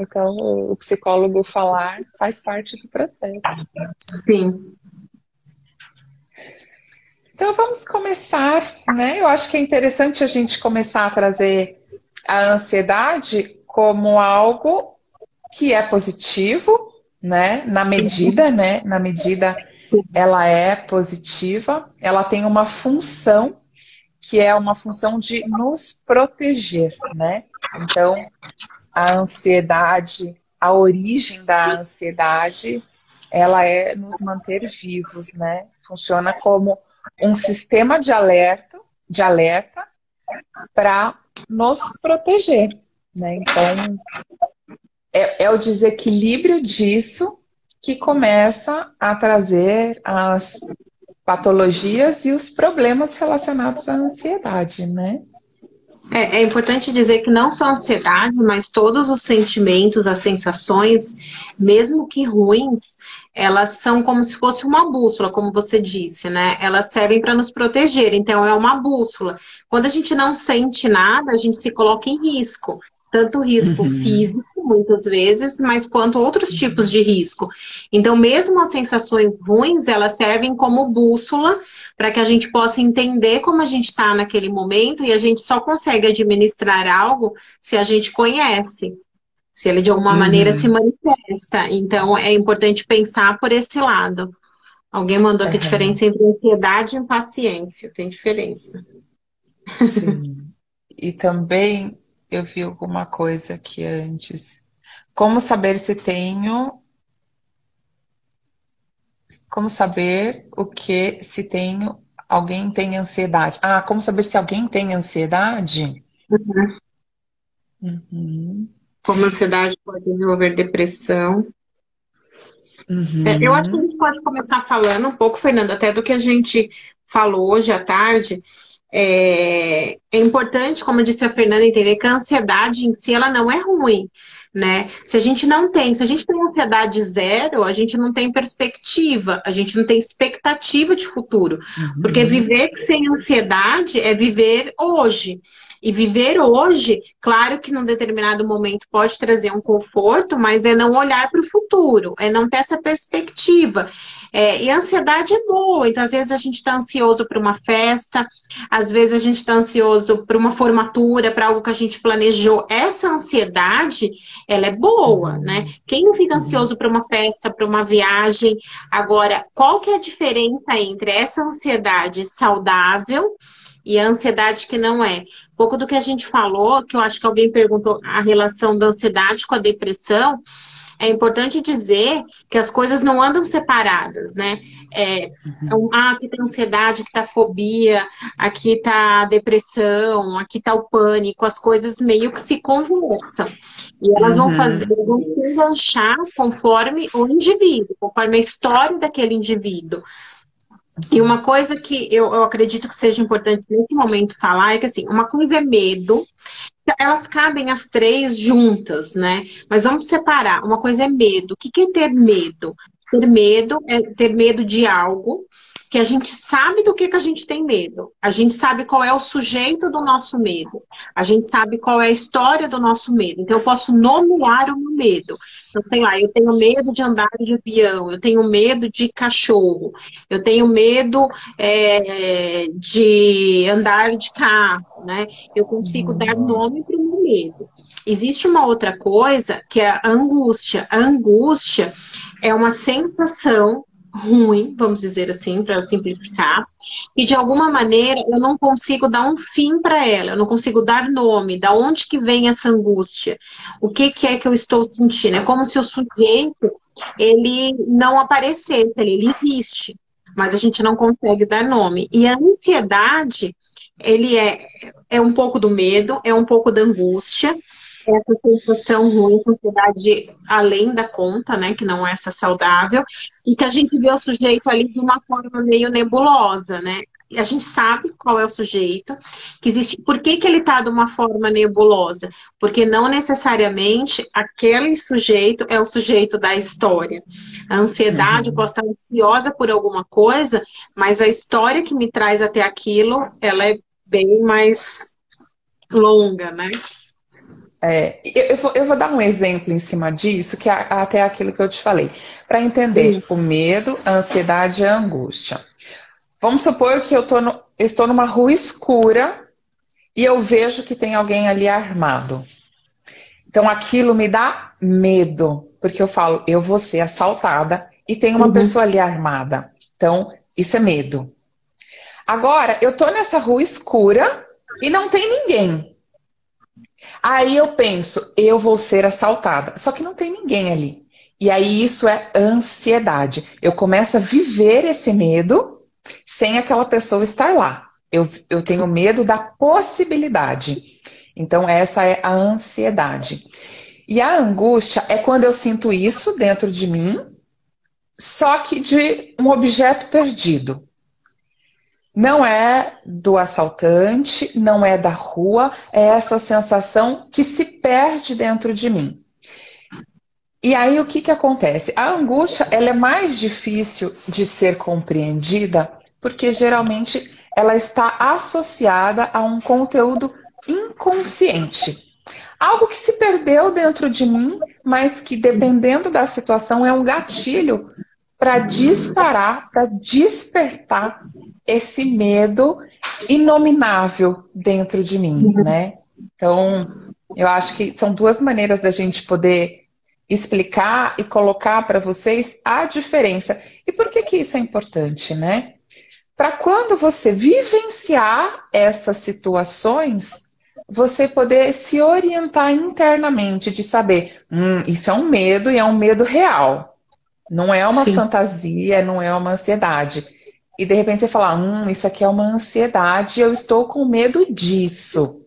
Então, o psicólogo falar faz parte do processo. Sim. Então, vamos começar, né? Eu acho que é interessante a gente começar a trazer a ansiedade como algo que é positivo, né? Na medida ela é positiva, ela tem uma função que é uma função de nos proteger, né? Então, a ansiedade, a origem da ansiedade, ela é nos manter vivos, né? Funciona como um sistema de alerta para nos proteger, né? Então, é o desequilíbrio disso que começa a trazer as patologias e os problemas relacionados à ansiedade, né? É importante dizer que não só a ansiedade, mas todos os sentimentos, as sensações, mesmo que ruins, elas são como se fosse uma bússola, como você disse, né? Elas servem para nos proteger, então é uma bússola. Quando a gente não sente nada, a gente se coloca em risco. Tanto risco Uhum. físico, muitas vezes, mas quanto outros tipos de risco. Então, mesmo as sensações ruins, elas servem como bússola para que a gente possa entender como a gente está naquele momento e a gente só consegue administrar algo se a gente conhece, se ele de alguma maneira se Uhum. manifesta. Então, é importante pensar por esse lado. Alguém mandou aqui a Uhum. diferença entre ansiedade e impaciência. Tem diferença. Sim. E também eu vi alguma coisa aqui antes. Como saber se tenho, como saber o que se tenho, alguém tem ansiedade. Ah, como saber se alguém tem ansiedade? Uhum. Como a ansiedade pode desenvolver depressão. Eu acho que a Uhum. gente pode começar falando um pouco, Fernanda, até do que a gente falou hoje à tarde. É importante, como disse a Fernanda, entender que a ansiedade em si ela não é ruim, né? Se a gente tem ansiedade zero, a gente não tem perspectiva, a gente não tem expectativa de futuro. Porque Uhum. viver sem ansiedade é viver hoje. E viver hoje, claro que num determinado momento pode trazer um conforto, mas é não olhar para o futuro, é não ter essa perspectiva. E a ansiedade é boa, então às vezes a gente está ansioso para uma festa, às vezes a gente está ansioso para uma formatura, para algo que a gente planejou. Essa ansiedade, ela é boa, né? Uhum. Quem não fica Uhum. ansioso para uma festa, para uma viagem? Agora, qual que é a diferença entre essa ansiedade saudável e a ansiedade que não é? Um pouco do que a gente falou, que eu acho que alguém perguntou a relação da ansiedade com a depressão, é importante dizer que as coisas não andam separadas, né? Aqui tá ansiedade, aqui tá fobia, aqui tá depressão, aqui tá o pânico, as coisas meio que se conversam. E elas Uhum. vão se enganchar conforme o indivíduo, conforme a história daquele indivíduo. E uma coisa que eu acredito que seja importante nesse momento falar é que, assim, uma coisa é medo, elas cabem as três juntas, né? Mas vamos separar. Uma coisa é medo. O que é ter medo? Ter medo é ter medo de algo que a gente sabe do que a gente tem medo. A gente sabe qual é o sujeito do nosso medo. A gente sabe qual é a história do nosso medo. Então, eu posso nomear o meu medo. Então, sei lá, eu tenho medo de andar de avião, eu tenho medo de cachorro, eu tenho medo de andar de carro, né? Eu consigo dar nome para o meu medo. Existe uma outra coisa que é a angústia. A angústia é uma sensação ruim, vamos dizer assim, para simplificar, e de alguma maneira eu não consigo dar um fim para ela, eu não consigo dar nome, da onde que vem essa angústia, o que é que eu estou sentindo, é como se o sujeito ele não aparecesse, ele existe, mas a gente não consegue dar nome. E a ansiedade, ele é um pouco do medo, é um pouco da angústia, essa sensação ruim, essa ansiedade além da conta, né, que não é essa saudável, e que a gente vê o sujeito ali de uma forma meio nebulosa, né? E a gente sabe qual é o sujeito, que existe. Por que ele está de uma forma nebulosa? Porque não necessariamente aquele sujeito é o sujeito da história. A ansiedade, eu Uhum. posso estar ansiosa por alguma coisa, mas a história que me traz até aquilo, ela é bem mais longa, né? Eu vou dar um exemplo em cima disso, que é até aquilo que eu te falei, para entender o medo, a ansiedade e a angústia. Vamos supor que eu estou numa rua escura e eu vejo que tem alguém ali armado. Então aquilo me dá medo, porque eu falo, eu vou ser assaltada e tem uma pessoa ali armada. Então, isso é medo. Agora, eu tô nessa rua escura e não tem ninguém. Aí eu penso, eu vou ser assaltada. Só que não tem ninguém ali. E aí isso é ansiedade. Eu começo a viver esse medo sem aquela pessoa estar lá. Eu tenho medo da possibilidade. Então essa é a ansiedade. E a angústia é quando eu sinto isso dentro de mim, só que de um objeto perdido. Não é do assaltante, não é da rua, é essa sensação que se perde dentro de mim. E aí o que acontece? A angústia, ela é mais difícil de ser compreendida porque geralmente ela está associada a um conteúdo inconsciente. Algo que se perdeu dentro de mim, mas que dependendo da situação é um gatilho para disparar, para despertar esse medo inominável dentro de mim, né? Então, eu acho que são duas maneiras da gente poder explicar e colocar para vocês a diferença. E por que isso é importante, né? Para quando você vivenciar essas situações, você poder se orientar internamente de saber, isso é um medo e é um medo real. Não é uma fantasia, não é uma ansiedade. E de repente você fala, isso aqui é uma ansiedade, eu estou com medo disso.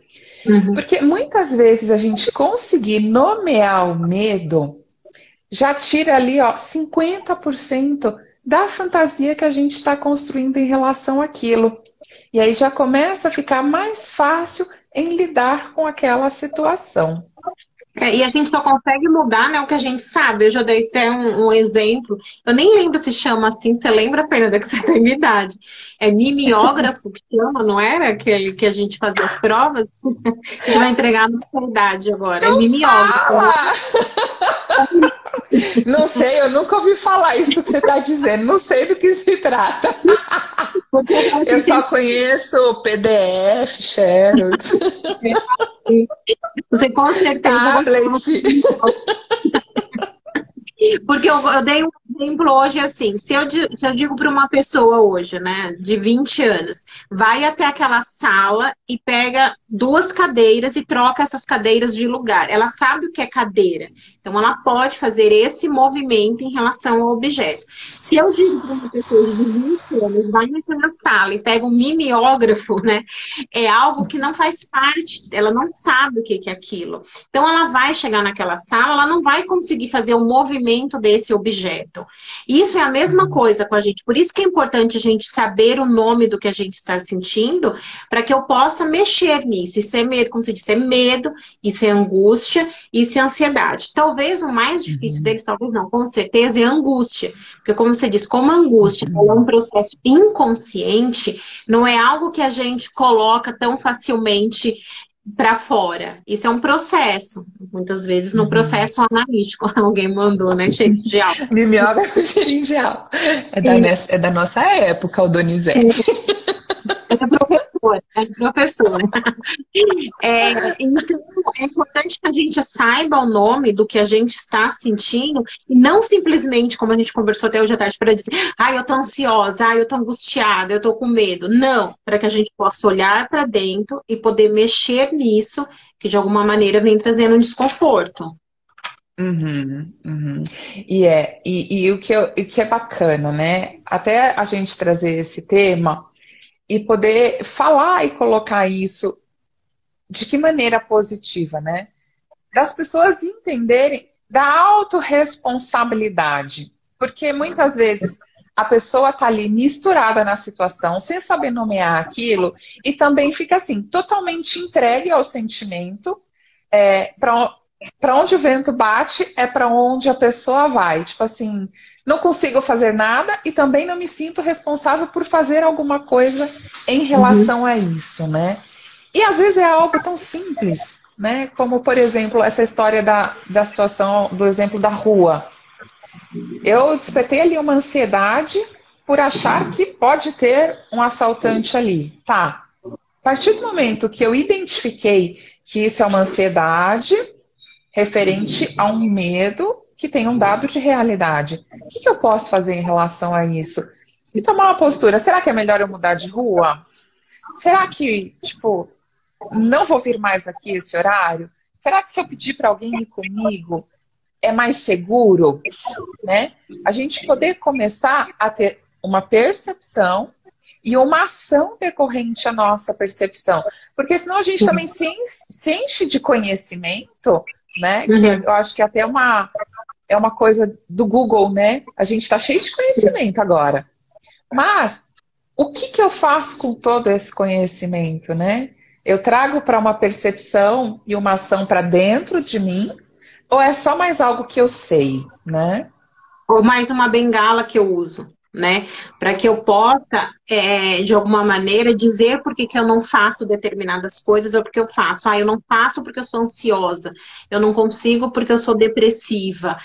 Porque muitas vezes a gente conseguir nomear o medo já tira ali 50% da fantasia que a gente está construindo em relação àquilo. E aí já começa a ficar mais fácil em lidar com aquela situação. E a gente só consegue mudar, né, o que a gente sabe. Eu já dei até um exemplo. Eu nem lembro se chama assim. Você lembra, Fernanda, que você tem minha idade? É mimeógrafo que chama, não era? Aquele que a gente fazia as provas. Você vai entregar na sua idade agora. Não é mimeógrafo. Não sei, eu nunca ouvi falar isso que você está dizendo. Não sei do que se trata. Eu só conheço PDF, Xerox. Você com certeza... Tablet. Porque eu dei um exemplo hoje assim, se eu digo para uma pessoa hoje, né, de 20 anos, vai até aquela sala e pega 2 cadeiras e troca essas cadeiras de lugar. Ela sabe o que é cadeira, então ela pode fazer esse movimento em relação ao objeto. Se eu digo para uma pessoa de 20 anos, vai naquela sala e pega um mimeógrafo, né, é algo que não faz parte, ela não sabe o que é aquilo. Então ela vai chegar naquela sala, ela não vai conseguir fazer o movimento desse objeto. Isso é a mesma coisa com a gente. Por isso que é importante a gente saber o nome do que a gente está sentindo, para que eu possa mexer nisso. Isso é medo, como se diz, é medo, isso é angústia, isso é ansiedade. Talvez o mais difícil deles, talvez não, com certeza, é a angústia. Porque como você diz, como a angústia é um processo inconsciente, não é algo que a gente coloca tão facilmente para fora. Isso é um processo. Muitas vezes no processo analítico. Alguém mandou, né? Cheirinho de álcool. Mimeógrafo, cheirinho de álcool. É da nossa época, o Donizete. É professora. Então, é importante que a gente saiba o nome do que a gente está sentindo e não simplesmente, como a gente conversou até hoje à tarde, para dizer, eu tô ansiosa, eu tô angustiada, eu tô com medo. Não, para que a gente possa olhar para dentro e poder mexer nisso, que de alguma maneira vem trazendo um desconforto. E o que é bacana, né? Até a gente trazer esse tema e poder falar e colocar isso de que maneira positiva, né? Das pessoas entenderem da autorresponsabilidade. Porque muitas vezes a pessoa está ali misturada na situação, sem saber nomear aquilo, e também fica assim, totalmente entregue ao sentimento, para onde o vento bate é para onde a pessoa vai. Tipo assim, não consigo fazer nada e também não me sinto responsável por fazer alguma coisa em relação a isso, né? E às vezes é algo tão simples. né? Como, por exemplo, essa história da situação, do exemplo da rua. Eu despertei ali uma ansiedade por achar que pode ter um assaltante ali. Tá. A partir do momento que eu identifiquei que isso é uma ansiedade referente a um medo que tem um dado de realidade, o que eu posso fazer em relação a isso? E tomar uma postura. Será que é melhor eu mudar de rua? Será que, tipo, não vou vir mais aqui esse horário? Será que se eu pedir para alguém ir comigo é mais seguro, né? A gente poder começar a ter uma percepção e uma ação decorrente à nossa percepção. Porque senão a gente também se enche de conhecimento, né? Que eu acho que até é uma coisa do Google, né? A gente está cheio de conhecimento agora. Mas o que eu faço com todo esse conhecimento, né? Eu trago para uma percepção e uma ação para dentro de mim, ou é só mais algo que eu sei, né? Ou mais uma bengala que eu uso, né? Para que eu possa, de alguma maneira, dizer por que eu não faço determinadas coisas ou porque eu faço. Ah, eu não faço porque eu sou ansiosa. Eu não consigo porque eu sou depressiva.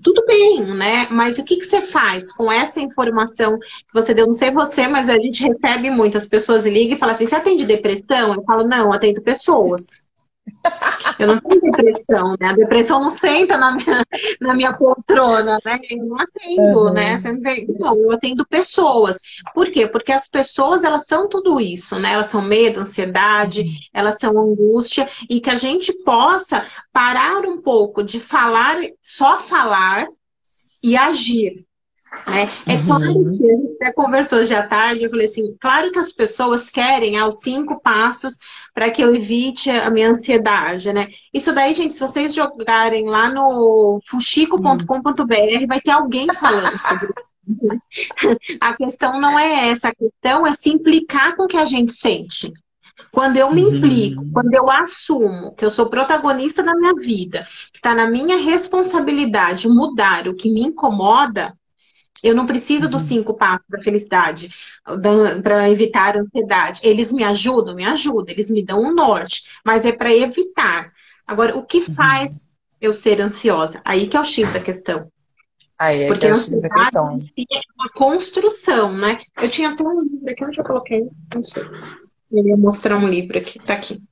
Tudo bem, né? Mas o que você faz com essa informação que você deu? Não sei você, mas a gente recebe muitas pessoas ligam e falam assim, você atende depressão? Eu falo, não, eu atendo pessoas. Eu não tenho depressão, né? A depressão não senta na minha poltrona, né? Eu não atendo, né? Não, eu atendo pessoas. Por quê? Porque as pessoas, elas são tudo isso, né? Elas são medo, ansiedade, elas são angústia, e que a gente possa parar um pouco de falar, só falar e agir. Né? É claro que a gente até conversou hoje à tarde, eu falei assim, claro que as pessoas querem os 5 passos para que eu evite a minha ansiedade, né? Isso daí, gente, se vocês jogarem lá no fuxico.com.br, vai ter alguém falando sobre isso. A questão não é essa, a questão é se implicar com o que a gente sente. Quando eu me implico, quando eu assumo que eu sou protagonista da minha vida, que está na minha responsabilidade mudar o que me incomoda, eu não preciso dos 5 passos da felicidade para evitar a ansiedade. Eles me ajudam? Me ajudam. Eles me dão um norte. Mas é para evitar. Agora, o que faz eu ser ansiosa? Aí que é o X da questão. Aí é porque que é a o X da questão. ansiedade é uma construção, né? Eu tinha até um livro aqui, onde eu coloquei? Não sei. Eu ia mostrar um livro aqui, tá aqui.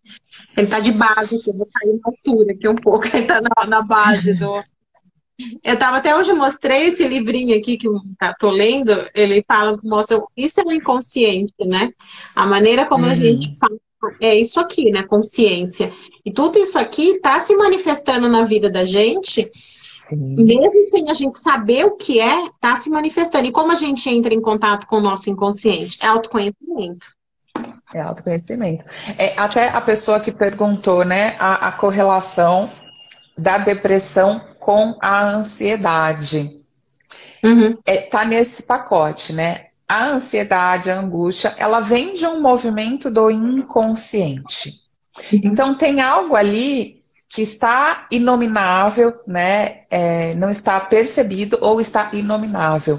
Ele tá de base aqui, eu vou sair na altura aqui um pouco. Ele tá na base do... Eu tava até hoje, mostrei esse livrinho aqui que eu tô lendo, ele fala, mostra, isso é o inconsciente, né? A maneira como a gente fala é isso aqui, né? Consciência. E tudo isso aqui tá se manifestando na vida da gente, mesmo sem a gente saber o que tá se manifestando. E como a gente entra em contato com o nosso inconsciente? É autoconhecimento. É autoconhecimento. Até a pessoa que perguntou, né, a correlação da depressão com a ansiedade. Tá nesse pacote, né? A ansiedade, a angústia, ela vem de um movimento do inconsciente. Então tem algo ali que está inominável, né? Não está percebido ou está inominável.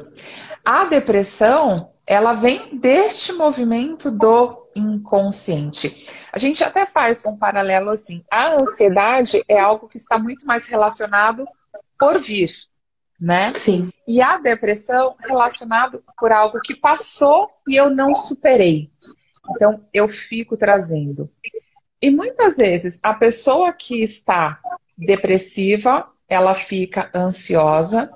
A depressão, ela vem deste movimento do inconsciente. A gente até faz um paralelo assim. A ansiedade é algo que está muito mais relacionado por vir, né? Sim. E a depressão relacionado por algo que passou e eu não superei. Então, eu fico trazendo. E muitas vezes, a pessoa que está depressiva, ela fica ansiosa.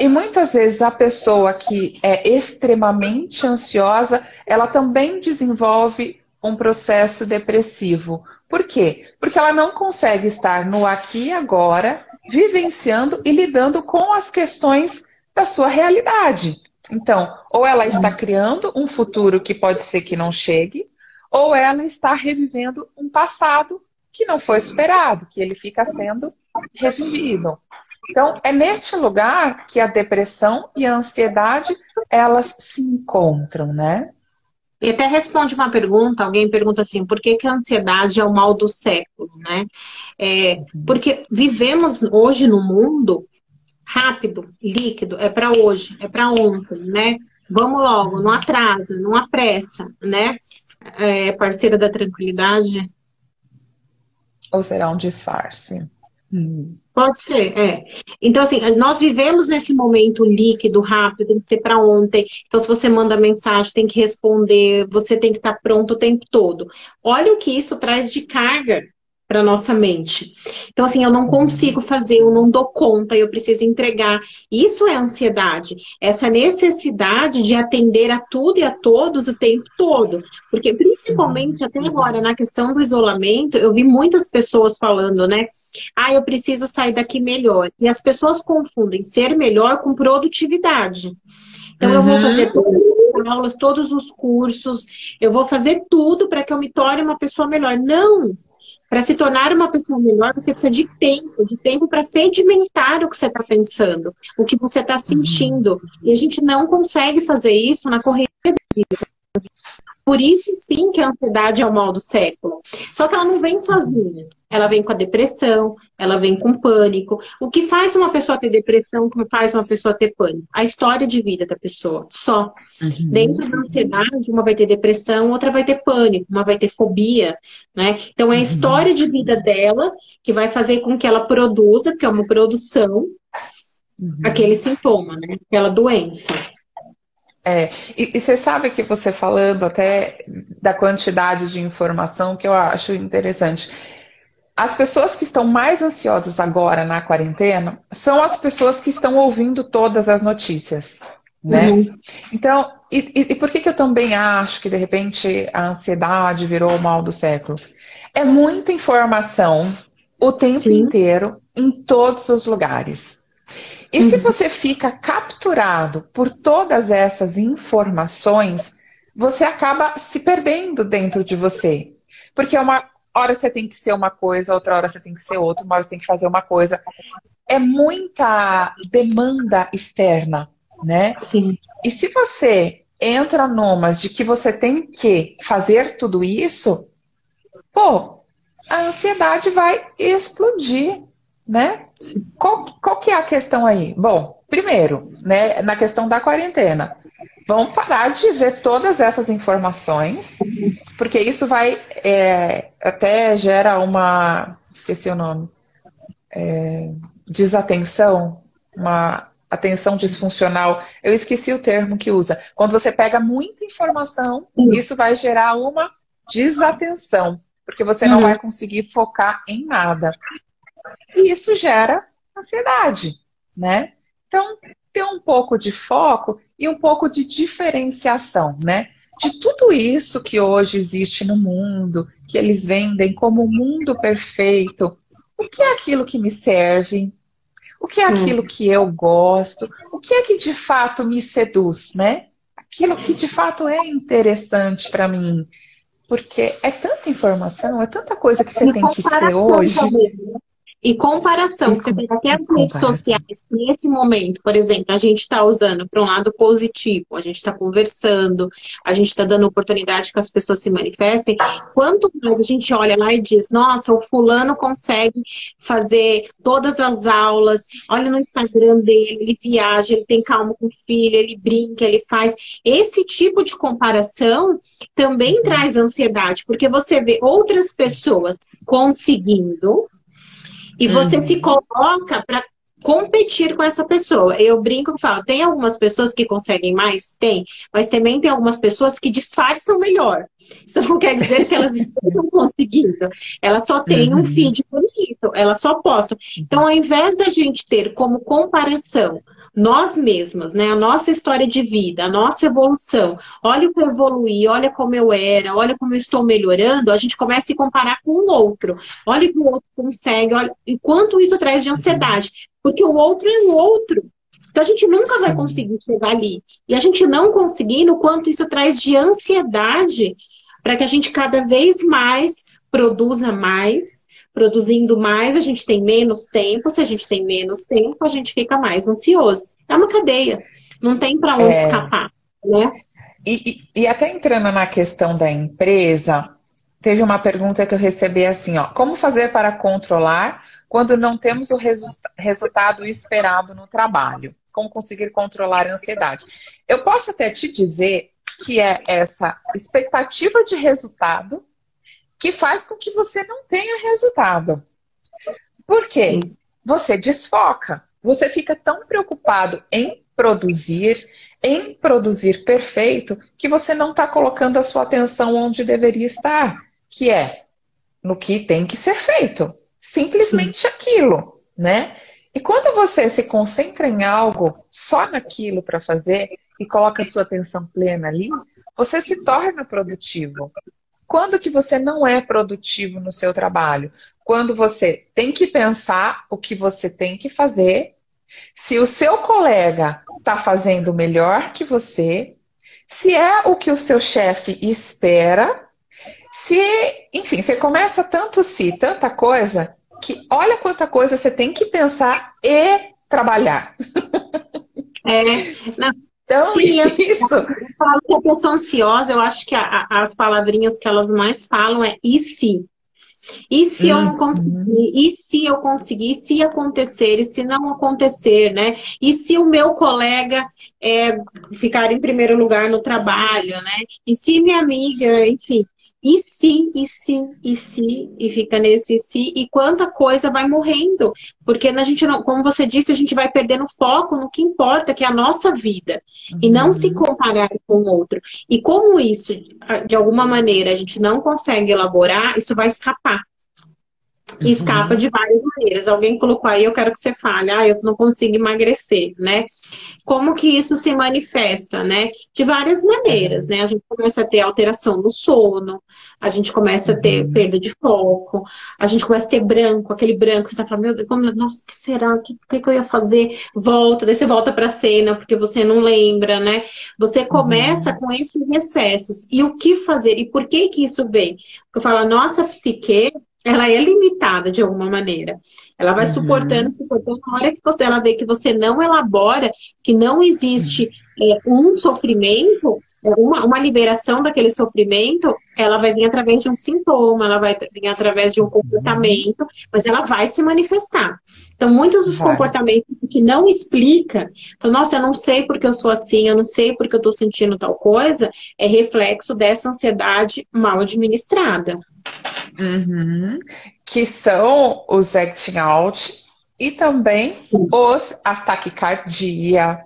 E muitas vezes a pessoa que é extremamente ansiosa, ela também desenvolve um processo depressivo. Por quê? Porque ela não consegue estar no aqui e agora, vivenciando e lidando com as questões da sua realidade. Então, ou ela está criando um futuro que pode ser que não chegue, ou ela está revivendo um passado que não foi esperado, que ele fica sendo revivido. Então, é neste lugar que a depressão e a ansiedade, elas se encontram, né? E até responde uma pergunta, alguém pergunta assim, por que a ansiedade é o mal do século, né? Porque vivemos hoje no mundo rápido, líquido, é para hoje, é para ontem, né? Vamos logo, não atrasa, não apressa, né? Parceira da tranquilidade. Ou será um disfarce? Pode ser, é. Então, assim, nós vivemos nesse momento líquido, rápido, tem que ser para ontem. Então, se você manda mensagem, tem que responder, você tem que estar pronto o tempo todo. Olha o que isso traz de carga para nossa mente. Então, assim, eu não consigo fazer, eu não dou conta, eu preciso entregar. Isso é ansiedade, essa necessidade de atender a tudo e a todos o tempo todo. Porque, principalmente até agora, na questão do isolamento, eu vi muitas pessoas falando, né? Ah, eu preciso sair daqui melhor. E as pessoas confundem ser melhor com produtividade. Então, eu vou fazer todas as aulas, todos os cursos, eu vou fazer tudo para que eu me torne uma pessoa melhor. Não! Para se tornar uma pessoa melhor, você precisa de tempo para sedimentar o que você está pensando, o que você está sentindo. E a gente não consegue fazer isso na correria da vida. Por isso, sim, que a ansiedade é o mal do século. Só que ela não vem sozinha. Ela vem com a depressão, ela vem com pânico. O que faz uma pessoa ter depressão, o que faz uma pessoa ter pânico? A história de vida da pessoa, só. Dentro da ansiedade, uma vai ter depressão, outra vai ter pânico, uma vai ter fobia, né? Então, é a história de vida dela que vai fazer com que ela produza, porque é uma produção, aquele sintoma, né? Aquela doença. E você sabe que você falando até da quantidade de informação que eu acho interessante. As pessoas que estão mais ansiosas agora na quarentena são as pessoas que estão ouvindo todas as notícias, né? Então, e por que eu também acho que de repente a ansiedade virou o mal do século? É muita informação o tempo inteiro, em todos os lugares. E se você fica capturado por todas essas informações, você acaba se perdendo dentro de você. Porque uma hora você tem que ser uma coisa, outra hora você tem que ser outra, uma hora você tem que fazer uma coisa. É muita demanda externa, né? Sim. E se você entra numas de que você tem que fazer tudo isso, pô, a ansiedade vai explodir, né? Qual que é a questão aí? Bom, primeiro, né, na questão da quarentena, vamos parar de ver todas essas informações, porque isso vai até gera uma, esqueci o nome, desatenção, uma atenção disfuncional. Eu esqueci o termo que usa. Quando você pega muita informação, isso vai gerar uma desatenção, porque você não vai conseguir focar em nada. E isso gera ansiedade, né? Então, ter um pouco de foco e um pouco de diferenciação, né? De tudo isso que hoje existe no mundo, que eles vendem como o mundo perfeito, o que é aquilo que me serve? O que é aquilo que eu gosto? O que é que de fato me seduz, né? Aquilo que de fato é interessante para mim. Porque é tanta informação, é tanta coisa que você tem que ser hoje. Também, né? E comparação, que você pega até as redes sociais, nesse momento, por exemplo, a gente está usando para um lado positivo, a gente está conversando, a gente está dando oportunidade que as pessoas se manifestem. Quanto mais a gente olha lá e diz, nossa, o fulano consegue fazer todas as aulas, olha no Instagram dele, ele viaja, ele tem calma com o filho, ele brinca, ele faz. Esse tipo de comparação também traz ansiedade, porque você vê outras pessoas conseguindo. E você se coloca para competir com essa pessoa. Eu brinco e falo, tem algumas pessoas que conseguem mais? Tem. Mas também tem algumas pessoas que disfarçam melhor. Isso não quer dizer que elas estejam conseguindo. Elas só têm um feed bonito. Elas só postam. Então, ao invés da gente ter como comparação nós mesmas, né? A nossa história de vida, a nossa evolução. Olha o que eu evoluí, olha como eu era, olha como eu estou melhorando. A gente começa a se comparar com o outro. Olha o que o outro consegue. Olha... E quanto isso traz de ansiedade. Porque o outro é o outro. Então a gente nunca vai conseguir chegar ali. E a gente não conseguindo, o quanto isso traz de ansiedade para que a gente cada vez mais produza mais. Produzindo mais, a gente tem menos tempo. Se a gente tem menos tempo, a gente fica mais ansioso. É uma cadeia. Não tem para onde escapar, né? E até entrando na questão da empresa, teve uma pergunta que eu recebi assim, ó, como fazer para controlar quando não temos o resultado esperado no trabalho? Como conseguir controlar a ansiedade? Eu posso até te dizer que é essa expectativa de resultado que faz com que você não tenha resultado. Por quê? Sim. Você desfoca. Você fica tão preocupado em produzir perfeito, que você não está colocando a sua atenção onde deveria estar, que é no que tem que ser feito. Simplesmente aquilo, né? E quando você se concentra em algo, só naquilo para fazer, e coloca a sua atenção plena ali, você se torna produtivo. Quando que você não é produtivo no seu trabalho? Quando você tem que pensar o que você tem que fazer, se o seu colega está fazendo melhor que você, se é o que o seu chefe espera, se, enfim, você começa tanto se, tanta coisa, que olha quanta coisa você tem que pensar e trabalhar. É, não, Então, sim, isso. eu falo que a pessoa ansiosa, eu acho que as palavrinhas que elas mais falam é e se? E se eu não conseguir? E se eu conseguir? E se acontecer? E se não acontecer, né? E se o meu colega ficar em primeiro lugar no trabalho, né? E se minha amiga, enfim. E se, e se, e se, e fica nesse se, e quanta coisa vai morrendo. Porque a gente não, como você disse, a gente vai perdendo foco no que importa, que é a nossa vida. E não se comparar com o outro. E como isso, de alguma maneira, a gente não consegue elaborar, isso vai escapar. E escapa de várias maneiras. Alguém colocou aí, eu quero que você fale, eu não consigo emagrecer, né? Como que isso se manifesta, né? De várias maneiras, né? A gente começa a ter alteração no sono, a gente começa a ter perda de foco, a gente começa a ter branco, aquele branco, você tá falando, meu Deus, nossa, o que será? O que eu ia fazer? Volta, daí você volta pra cena, porque você não lembra, né? Você começa com esses excessos. E o que fazer? E por que que isso vem? Porque eu falo, a nossa psique, ela é limitada de alguma maneira. Ela vai suportando, na hora que ela vê que você não elabora, que não existe um sofrimento, uma liberação daquele sofrimento, ela vai vir através de um sintoma, ela vai vir através de um comportamento, mas ela vai se manifestar. Então, muitos dos comportamentos que não explica, então, nossa, eu não sei porque eu sou assim, eu não sei porque eu estou sentindo tal coisa, é reflexo dessa ansiedade mal administrada. Que são os acting out e também as taquicardia,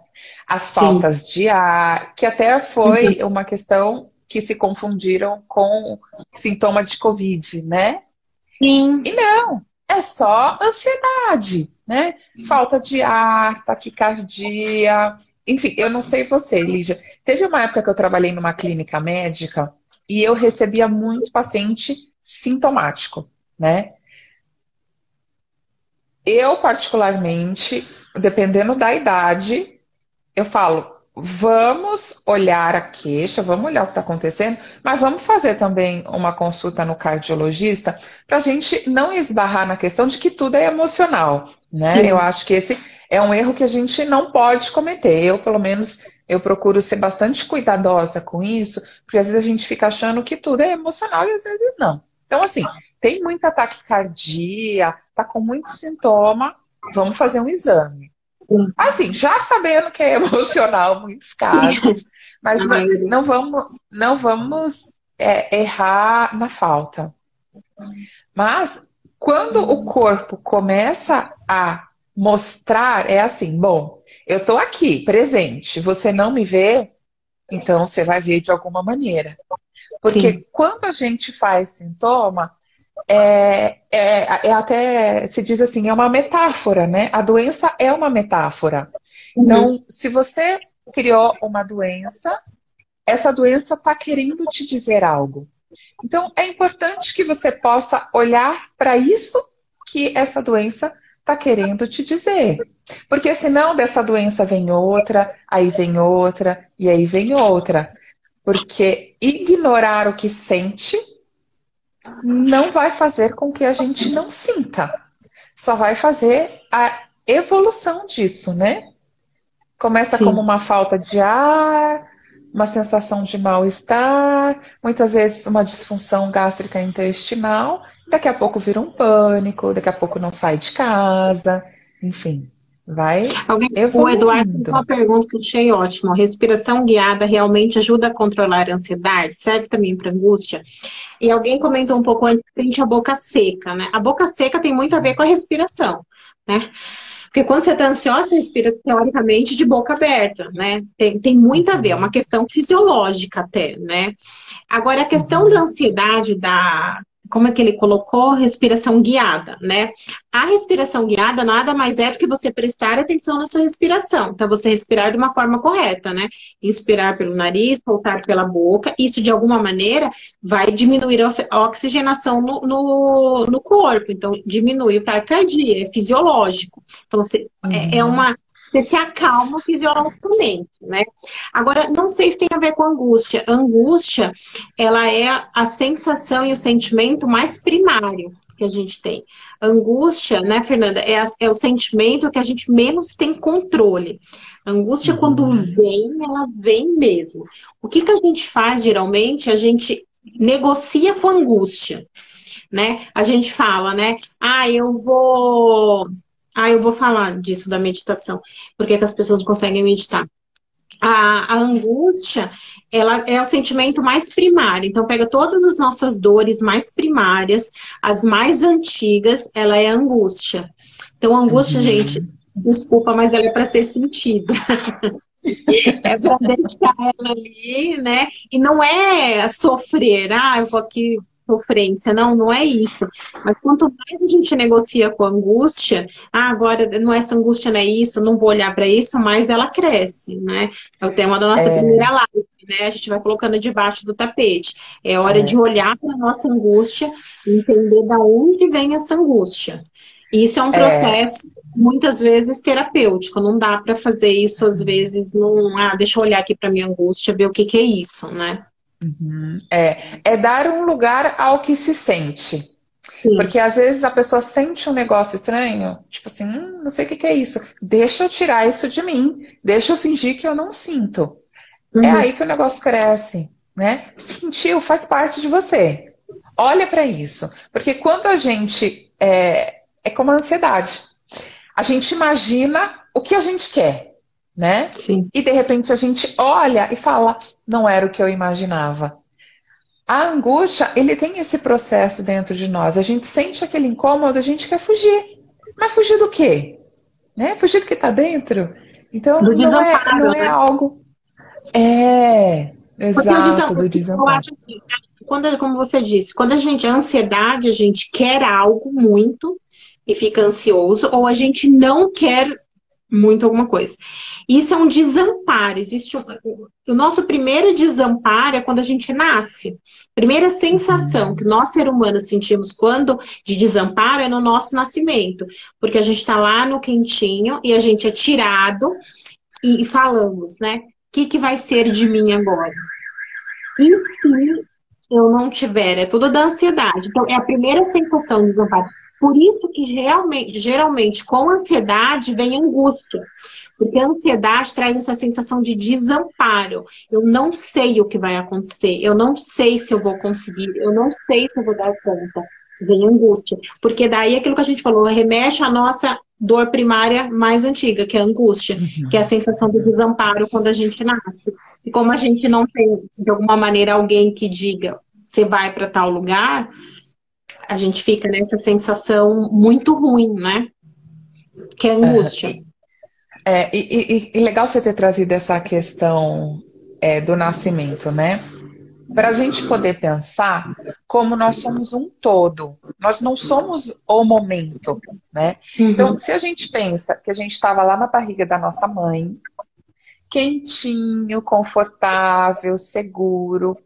as faltas de ar, que até foi uma questão que se confundiram com sintoma de Covid, né? Sim. E não, é só ansiedade, né? Falta de ar, taquicardia, enfim, eu não sei você, Lígia. Teve uma época que eu trabalhei numa clínica médica e eu recebia muito paciente sintomático, né? Eu, particularmente, dependendo da idade, eu falo, vamos olhar a queixa, vamos olhar o que está acontecendo, mas vamos fazer também uma consulta no cardiologista para a gente não esbarrar na questão de que tudo é emocional, né? Sim. Eu acho que esse é um erro que a gente não pode cometer. Eu, pelo menos, eu procuro ser bastante cuidadosa com isso, porque às vezes a gente fica achando que tudo é emocional e às vezes não. Então, assim, tem muita taquicardia, tá com muito sintoma, vamos fazer um exame. Assim, já sabendo que é emocional em muitos casos, mas não vamos errar na falta. Mas quando o corpo começa a mostrar, é assim, bom, eu tô aqui, presente, você não me vê, então você vai ver de alguma maneira. Porque quando a gente faz sintoma, até se diz assim, é uma metáfora, né? A doença é uma metáfora. Então, se você criou uma doença, essa doença está querendo te dizer algo. Então, é importante que você possa olhar para isso que essa doença está querendo te dizer. Porque senão dessa doença vem outra, e aí vem outra. Porque ignorar o que sente não vai fazer com que a gente não sinta. Só vai fazer a evolução disso, né? Começa como uma falta de ar, uma sensação de mal-estar, muitas vezes uma disfunção gástrica intestinal, daqui a pouco vira um pânico, daqui a pouco não sai de casa, enfim. vai O Eduardo fez evoluindo. uma pergunta que eu achei ótima. Respiração guiada realmente ajuda a controlar a ansiedade? Serve também para angústia? E alguém comentou um pouco antes frente à boca seca, né? A boca seca tem muito a ver com a respiração, né? Porque quando você está ansiosa, você respira teoricamente de boca aberta, né? Tem muito a ver, é uma Uhum, questão fisiológica até, né? Agora, a questão da uhum, ansiedade, como é que ele colocou? Respiração guiada, né? A respiração guiada nada mais é do que você prestar atenção na sua respiração. Então, você respirar de uma forma correta, né? Inspirar pelo nariz, soltar pela boca. Isso, de alguma maneira, vai diminuir a oxigenação no corpo. Então, diminui o taquicardia, é fisiológico. Então, uhum. você se acalma fisiologicamente, né? Agora, não sei se tem a ver com angústia. Angústia, ela é a sensação e o sentimento mais primário que a gente tem. Angústia, né, Fernanda, é o sentimento que a gente menos tem controle. Angústia, quando Uhum. vem, ela vem mesmo. O que a gente faz, geralmente? A gente negocia com a angústia, né? A gente fala, né? Eu vou falar disso da meditação. Por que as pessoas não conseguem meditar? A angústia, ela é o sentimento mais primário. Então, pega todas as nossas dores mais primárias, as mais antigas, ela é a angústia. Então, a angústia, gente, Uhum. desculpa, mas ela é para ser sentida. É para deixar ela ali, né? E não é sofrer, eu vou aqui sofrência, não é isso. Mas quanto mais a gente negocia com a angústia, agora não é essa angústia, não é isso, não vou olhar para isso, mais ela cresce, né? É o tema da nossa É, primeira live, né? A gente vai colocando debaixo do tapete. É hora de é, olhar para a nossa angústia e entender da onde vem essa angústia. E isso é um é, processo muitas vezes terapêutico. Não dá para fazer isso às vezes num, deixa eu olhar aqui para minha angústia, ver o que é isso, né? uhum. É dar um lugar ao que se sente. Sim. Porque às vezes a pessoa sente um negócio estranho, tipo assim, não sei o que que é isso. Deixa eu tirar isso de mim. Deixa eu fingir que eu não sinto. É Uhum. aí que o negócio cresce, né? Sentiu, faz parte de você. Olha para isso. Porque quando a gente é como a ansiedade. A gente imagina o que a gente quer, né? Sim. E de repente a gente olha e fala, não era o que eu imaginava. A angústia, ele tem esse processo dentro de nós. A gente sente aquele incômodo, a gente quer fugir. Mas fugir do quê? Né? Fugir do que está dentro. Então, Do não desamparo, é né? algo. Porque o Exato, do eu desamparo. acho assim, como você disse, quando a ansiedade, a gente quer algo muito e fica ansioso, ou a gente não quer muito alguma coisa. Isso é um desamparo. O nosso primeiro desamparo é quando a gente nasce. Primeira sensação que Uhum. nós, seres humanos, sentimos quando de desamparo é no nosso nascimento. Porque a gente está lá no quentinho e a gente é tirado e falamos, né? O que vai ser de mim agora? E se eu não tiver? É tudo da ansiedade. Então, é a primeira sensação de desamparo. Por isso que geralmente, com ansiedade vem angústia. Porque a ansiedade traz essa sensação de desamparo. Eu não sei o que vai acontecer. Eu não sei se eu vou conseguir. Eu não sei se eu vou dar conta. Vem angústia. Porque daí aquilo que a gente falou remete à nossa dor primária mais antiga, que é a angústia, que é a Uhum. sensação de desamparo quando a gente nasce. E como a gente não tem, de alguma maneira, alguém que diga você vai para tal lugar, a gente fica nessa sensação muito ruim, né? Que é a Aham. angústia. E legal você ter trazido essa questão do nascimento, né? Para a gente poder pensar como nós somos um todo, nós não somos o momento, né? Então, Uhum. se a gente pensa que a gente estava lá na barriga da nossa mãe, quentinho, confortável, seguro,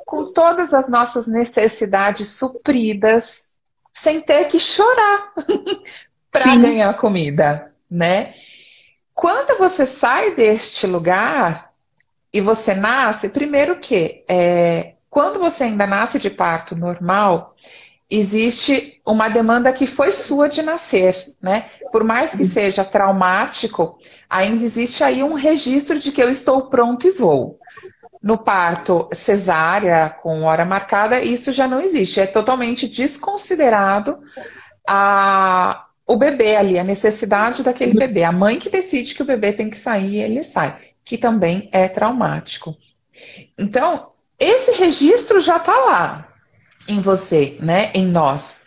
com todas as nossas necessidades supridas, sem ter que chorar para Sim, ganhar comida, né? Quando você sai deste lugar e você nasce, primeiro que quando você ainda nasce de parto normal, existe uma demanda que foi sua de nascer, né? Por mais que seja traumático, ainda existe aí um registro de que eu estou pronto e vou. No parto cesárea, com hora marcada, isso já não existe. É totalmente desconsiderado o bebê ali, a necessidade daquele bebê. A mãe que decide que o bebê tem que sair, ele sai, que também é traumático. Então, esse registro já está lá em você, né? Em nós.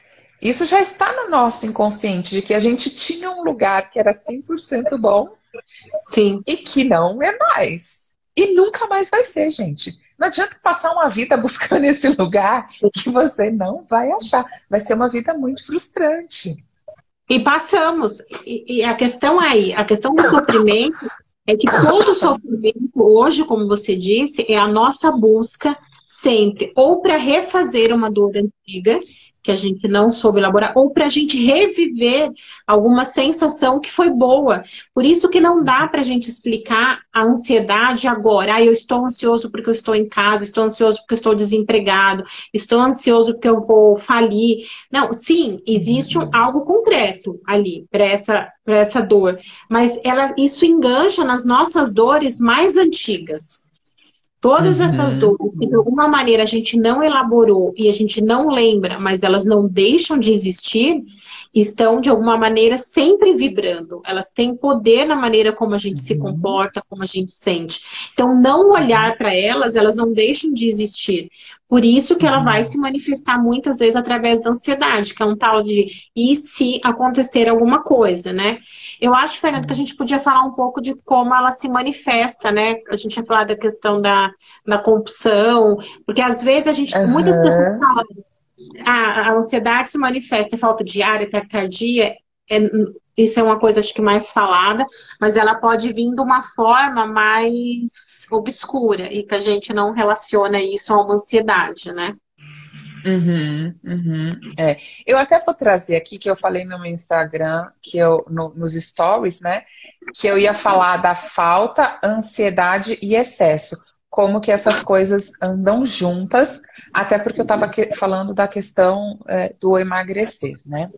Isso já está no nosso inconsciente, de que a gente tinha um lugar que era 100% bom. Sim. E que não é mais. E nunca mais vai ser, gente. Não adianta passar uma vida buscando esse lugar que você não vai achar. Vai ser uma vida muito frustrante. E passamos. E a questão aí, a questão do sofrimento é que todo sofrimento hoje, como você disse, é a nossa busca sempre ou para refazer uma dor antiga que a gente não soube elaborar, ou para a gente reviver alguma sensação que foi boa. Por isso que não dá para a gente explicar a ansiedade agora. Ah, eu estou ansioso porque eu estou em casa, estou ansioso porque eu estou desempregado, estou ansioso porque eu vou falir. Não, sim, existe algo concreto ali para essa dor, mas isso engancha nas nossas dores mais antigas. Todas essas dores que de alguma maneira a gente não elaborou e a gente não lembra, mas elas não deixam de existir, estão de alguma maneira sempre vibrando. Elas têm poder na maneira como a gente se comporta, como a gente sente. Então, não olhar para elas, elas não deixam de existir. Por isso que ela vai se manifestar muitas vezes através da ansiedade, que é um tal de e se acontecer alguma coisa, né? Eu acho, Fernando, que a gente podia falar um pouco de como ela se manifesta, né? A gente ia falar da questão da compulsão, porque às vezes a gente, muitas pessoas falam, a ansiedade se manifesta em falta de ar, taquicardia, isso é uma coisa acho que mais falada, mas ela pode vir de uma forma mais obscura e que a gente não relaciona isso a uma ansiedade, né? É. Eu até vou trazer aqui que eu falei no meu Instagram, que nos stories, né? Que eu ia falar da falta, ansiedade e excesso. Como que essas coisas andam juntas, até porque eu estava falando da questão do emagrecer, né?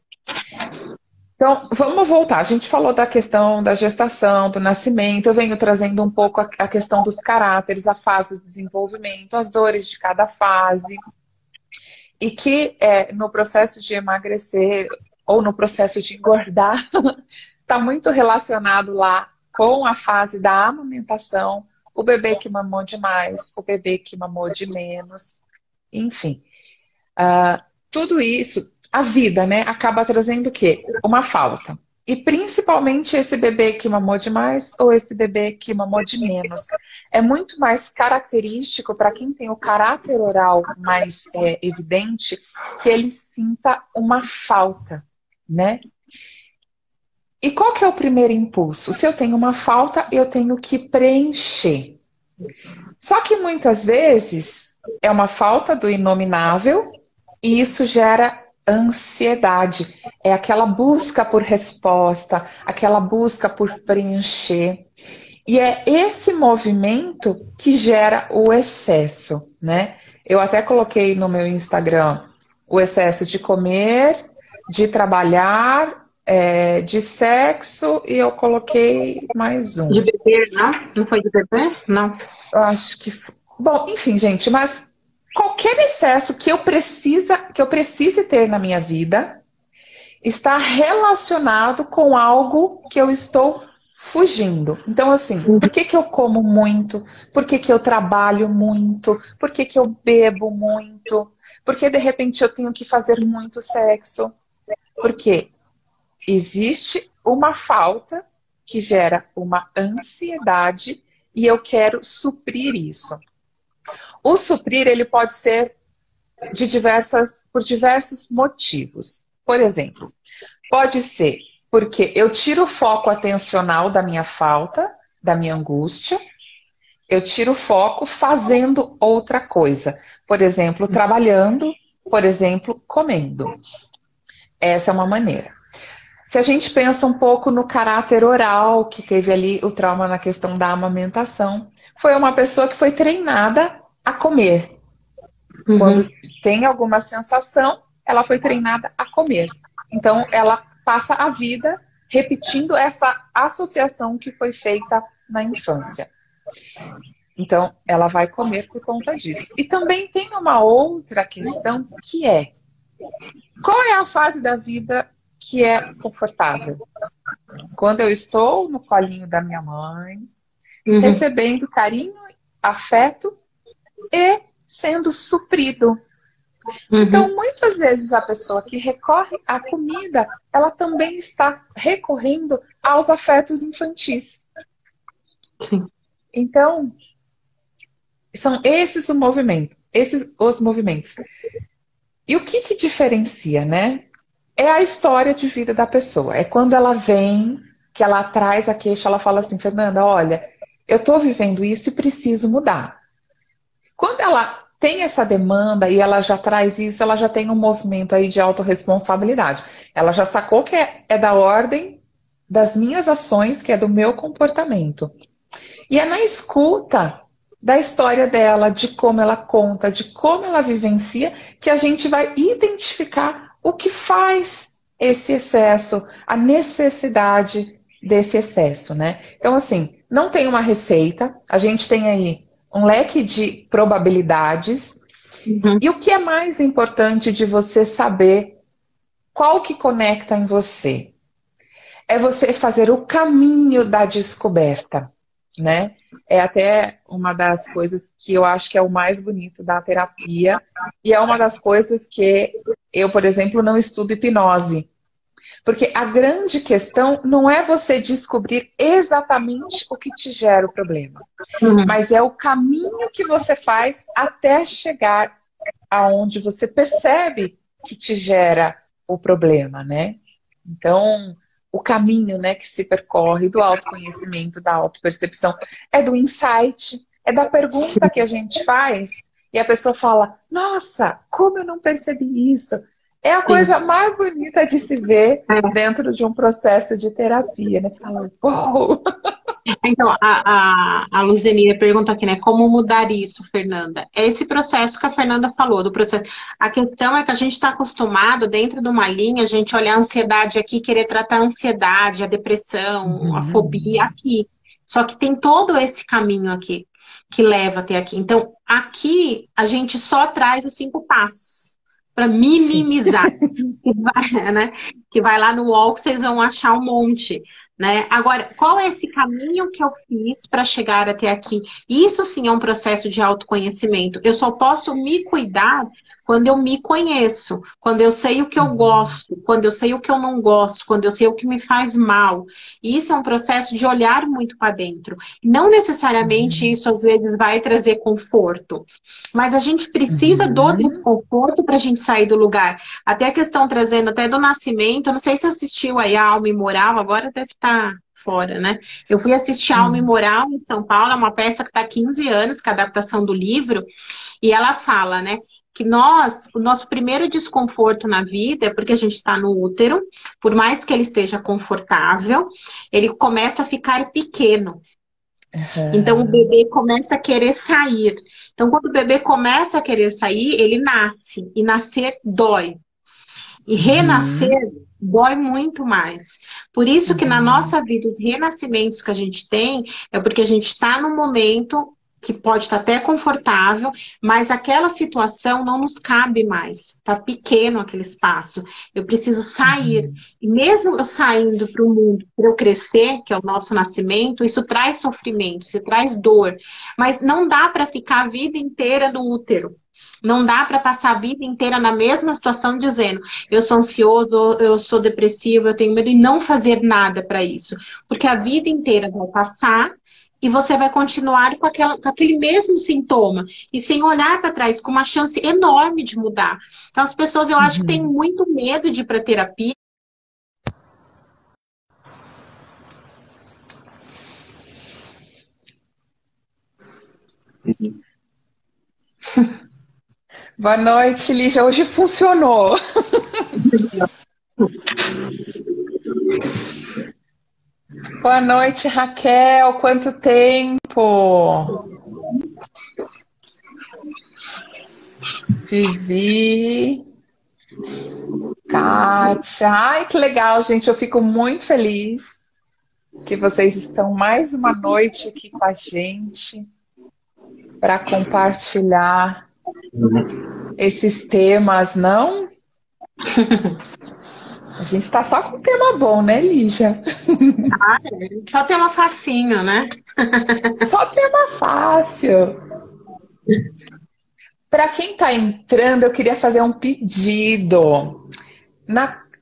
Então, vamos voltar. A gente falou da questão da gestação, do nascimento. Eu venho trazendo um pouco a questão dos caráteres, a fase do desenvolvimento, as dores de cada fase. E que no processo de emagrecer ou no processo de engordar, está muito relacionado lá com a fase da amamentação, o bebê que mamou demais, o bebê que mamou de menos, enfim. Tudo isso, a vida, né, acaba trazendo o quê? Uma falta. E principalmente esse bebê que mamou demais ou esse bebê que mamou de menos. É muito mais característico para quem tem o caráter oral mais evidente que ele sinta uma falta, né? E qual que é o primeiro impulso? Se eu tenho uma falta, eu tenho que preencher. Só que muitas vezes é uma falta do inominável e isso gera ansiedade. É aquela busca por resposta, aquela busca por preencher. E é esse movimento que gera o excesso, né? Eu até coloquei no meu Instagram o excesso de comer, de trabalhar, de sexo, e eu coloquei mais um. De beber, não? Não foi de beber? Não. Eu acho que... Bom, enfim, gente, mas qualquer excesso que eu precise ter na minha vida está relacionado com algo que eu estou fugindo. Então, assim, por que eu como muito? Por que eu trabalho muito? Por que eu bebo muito? Por que, de repente, eu tenho que fazer muito sexo? Porque existe uma falta que gera uma ansiedade e eu quero suprir isso. O suprir, ele pode ser por diversos motivos. Por exemplo, pode ser porque eu tiro o foco atencional da minha falta, da minha angústia, eu tiro o foco fazendo outra coisa. Por exemplo, trabalhando, por exemplo, comendo. Essa é uma maneira. Se a gente pensa um pouco no caráter oral, que teve ali o trauma na questão da amamentação, foi uma pessoa que foi treinada a comer. Quando tem alguma sensação, ela foi treinada a comer. Então, ela passa a vida repetindo essa associação que foi feita na infância. Então, ela vai comer por conta disso. E também tem uma outra questão que é: qual é a fase da vida que é confortável. Quando eu estou no colinho da minha mãe, recebendo carinho, afeto e sendo suprido. Então, muitas vezes a pessoa que recorre à comida, ela também está recorrendo aos afetos infantis. Sim. Então, são esses os movimentos. E o que diferencia, né? É a história de vida da pessoa. É quando ela vem, que ela traz a queixa, ela fala assim, Fernanda, olha, eu estou vivendo isso e preciso mudar. Quando ela tem essa demanda e ela já traz isso, ela já tem um movimento aí de autorresponsabilidade. Ela já sacou que é da ordem das minhas ações, que é do meu comportamento. E é na escuta da história dela, de como ela conta, de como ela vivencia, que a gente vai identificar o que faz esse excesso, a necessidade desse excesso, né? Então, assim, não tem uma receita, a gente tem aí um leque de probabilidades. E o que é mais importante de você saber qual que conecta em você? É você fazer o caminho da descoberta, né? É até uma das coisas que eu acho que é o mais bonito da terapia, e é uma das coisas que eu, por exemplo, não estudo hipnose. Porque a grande questão não é você descobrir exatamente o que te gera o problema, mas é o caminho que você faz até chegar aonde você percebe que te gera o problema, né? Então, o caminho, né, que se percorre do autoconhecimento, da autopercepção, é do insight, é da pergunta que a gente faz e a pessoa fala, nossa, como eu não percebi isso? É a coisa mais bonita de se ver dentro de um processo de terapia, né? Você fala, uou! Então, a Luzenira pergunta aqui, né? Como mudar isso, Fernanda? É esse processo que a Fernanda falou, do processo. A questão é que a gente está acostumado, dentro de uma linha, a gente olhar a ansiedade aqui, querer tratar a ansiedade, a depressão, a fobia aqui. Só que tem todo esse caminho aqui, que leva até aqui. Então, aqui, a gente só traz os 5 passos para minimizar. Que vai lá no UOL que vocês vão achar um monte. Né? Agora, qual é esse caminho que eu fiz para chegar até aqui? Isso sim é um processo de autoconhecimento. Eu só posso me cuidar quando eu me conheço, quando eu sei o que eu gosto, quando eu sei o que eu não gosto, quando eu sei o que me faz mal. E isso é um processo de olhar muito para dentro. Não necessariamente isso às vezes vai trazer conforto, mas a gente precisa do desconforto para a gente sair do lugar. Até a questão trazendo até do nascimento, eu não sei se assistiu aí a Alma Imoral, agora deve estar fora, né? Eu fui assistir Alma Imoral em São Paulo, é uma peça que está há 15 anos, que é a adaptação do livro, e ela fala, né? Que o nosso primeiro desconforto na vida é porque a gente está no útero, por mais que ele esteja confortável, ele começa a ficar pequeno. Então o bebê começa a querer sair. Então, quando o bebê começa a querer sair, ele nasce. E nascer dói. E renascer dói muito mais. Por isso que na nossa vida, os renascimentos que a gente tem é porque a gente está num momento que pode estar até confortável, mas aquela situação não nos cabe mais. Está pequeno aquele espaço. Eu preciso sair. E mesmo eu saindo para o mundo, para eu crescer, que é o nosso nascimento, isso traz sofrimento, isso traz dor. Mas não dá para ficar a vida inteira no útero. Não dá para passar a vida inteira na mesma situação dizendo eu sou ansioso, eu sou depressivo, eu tenho medo e não fazer nada para isso. Porque a vida inteira vai passar e você vai continuar com aquele mesmo sintoma e sem olhar para trás, com uma chance enorme de mudar. Então as pessoas, eu acho que têm muito medo de ir para terapia. Boa noite, Lígia. Hoje funcionou. Boa noite, Raquel. Quanto tempo? Vivi. Kátia. Ai, que legal, gente. Eu fico muito feliz que vocês estão mais uma noite aqui com a gente para compartilhar esses temas, não? A gente tá só com tema bom, né, Lígia? Ah, só tem uma facinho, né? Só tema fácil. Para quem está entrando, eu queria fazer um pedido.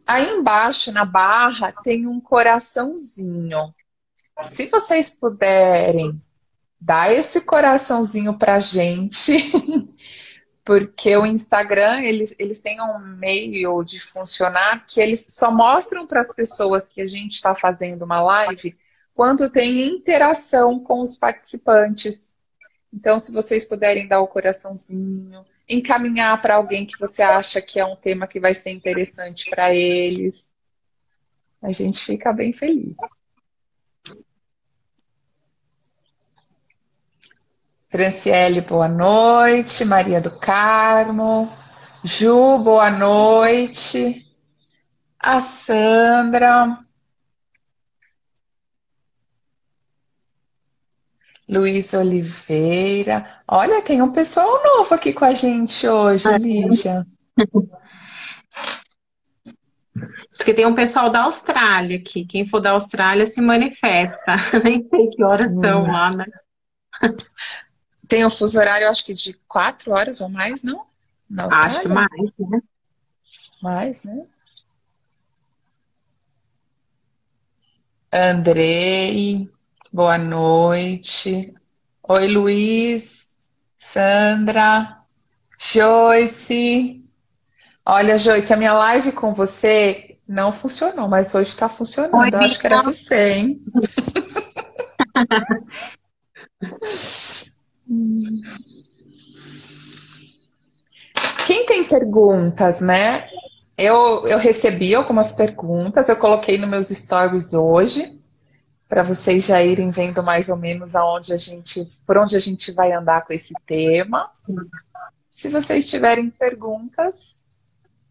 Aí embaixo, na barra, tem um coraçãozinho. Se vocês puderem dar esse coraçãozinho para gente, porque o Instagram, eles têm um meio de funcionar que eles só mostram para as pessoas que a gente está fazendo uma live quando tem interação com os participantes. Então, se vocês puderem dar o coraçãozinho, encaminhar para alguém que você acha que é um tema que vai ser interessante para eles, a gente fica bem feliz. Franciele, boa noite. Maria do Carmo. Ju, boa noite. A Sandra. Luiz Oliveira. Olha, tem um pessoal novo aqui com a gente hoje, Lígia. Diz que tem um pessoal da Austrália aqui. Quem for da Austrália se manifesta. Nem sei que horas são lá, né? Tem um fuso horário, acho que de 4 horas ou mais, não? Na Austrália? Acho que mais, né? Mais, né? Andrei, boa noite. Oi, Luiz, Sandra, Joyce. Olha, Joyce, a minha live com você não funcionou, mas hoje está funcionando. Oi, Eu acho que era você, hein? Quem tem perguntas, né? Eu recebi algumas perguntas, eu coloquei nos meus stories hoje, para vocês já irem vendo mais ou menos por onde a gente vai andar com esse tema. Se vocês tiverem perguntas,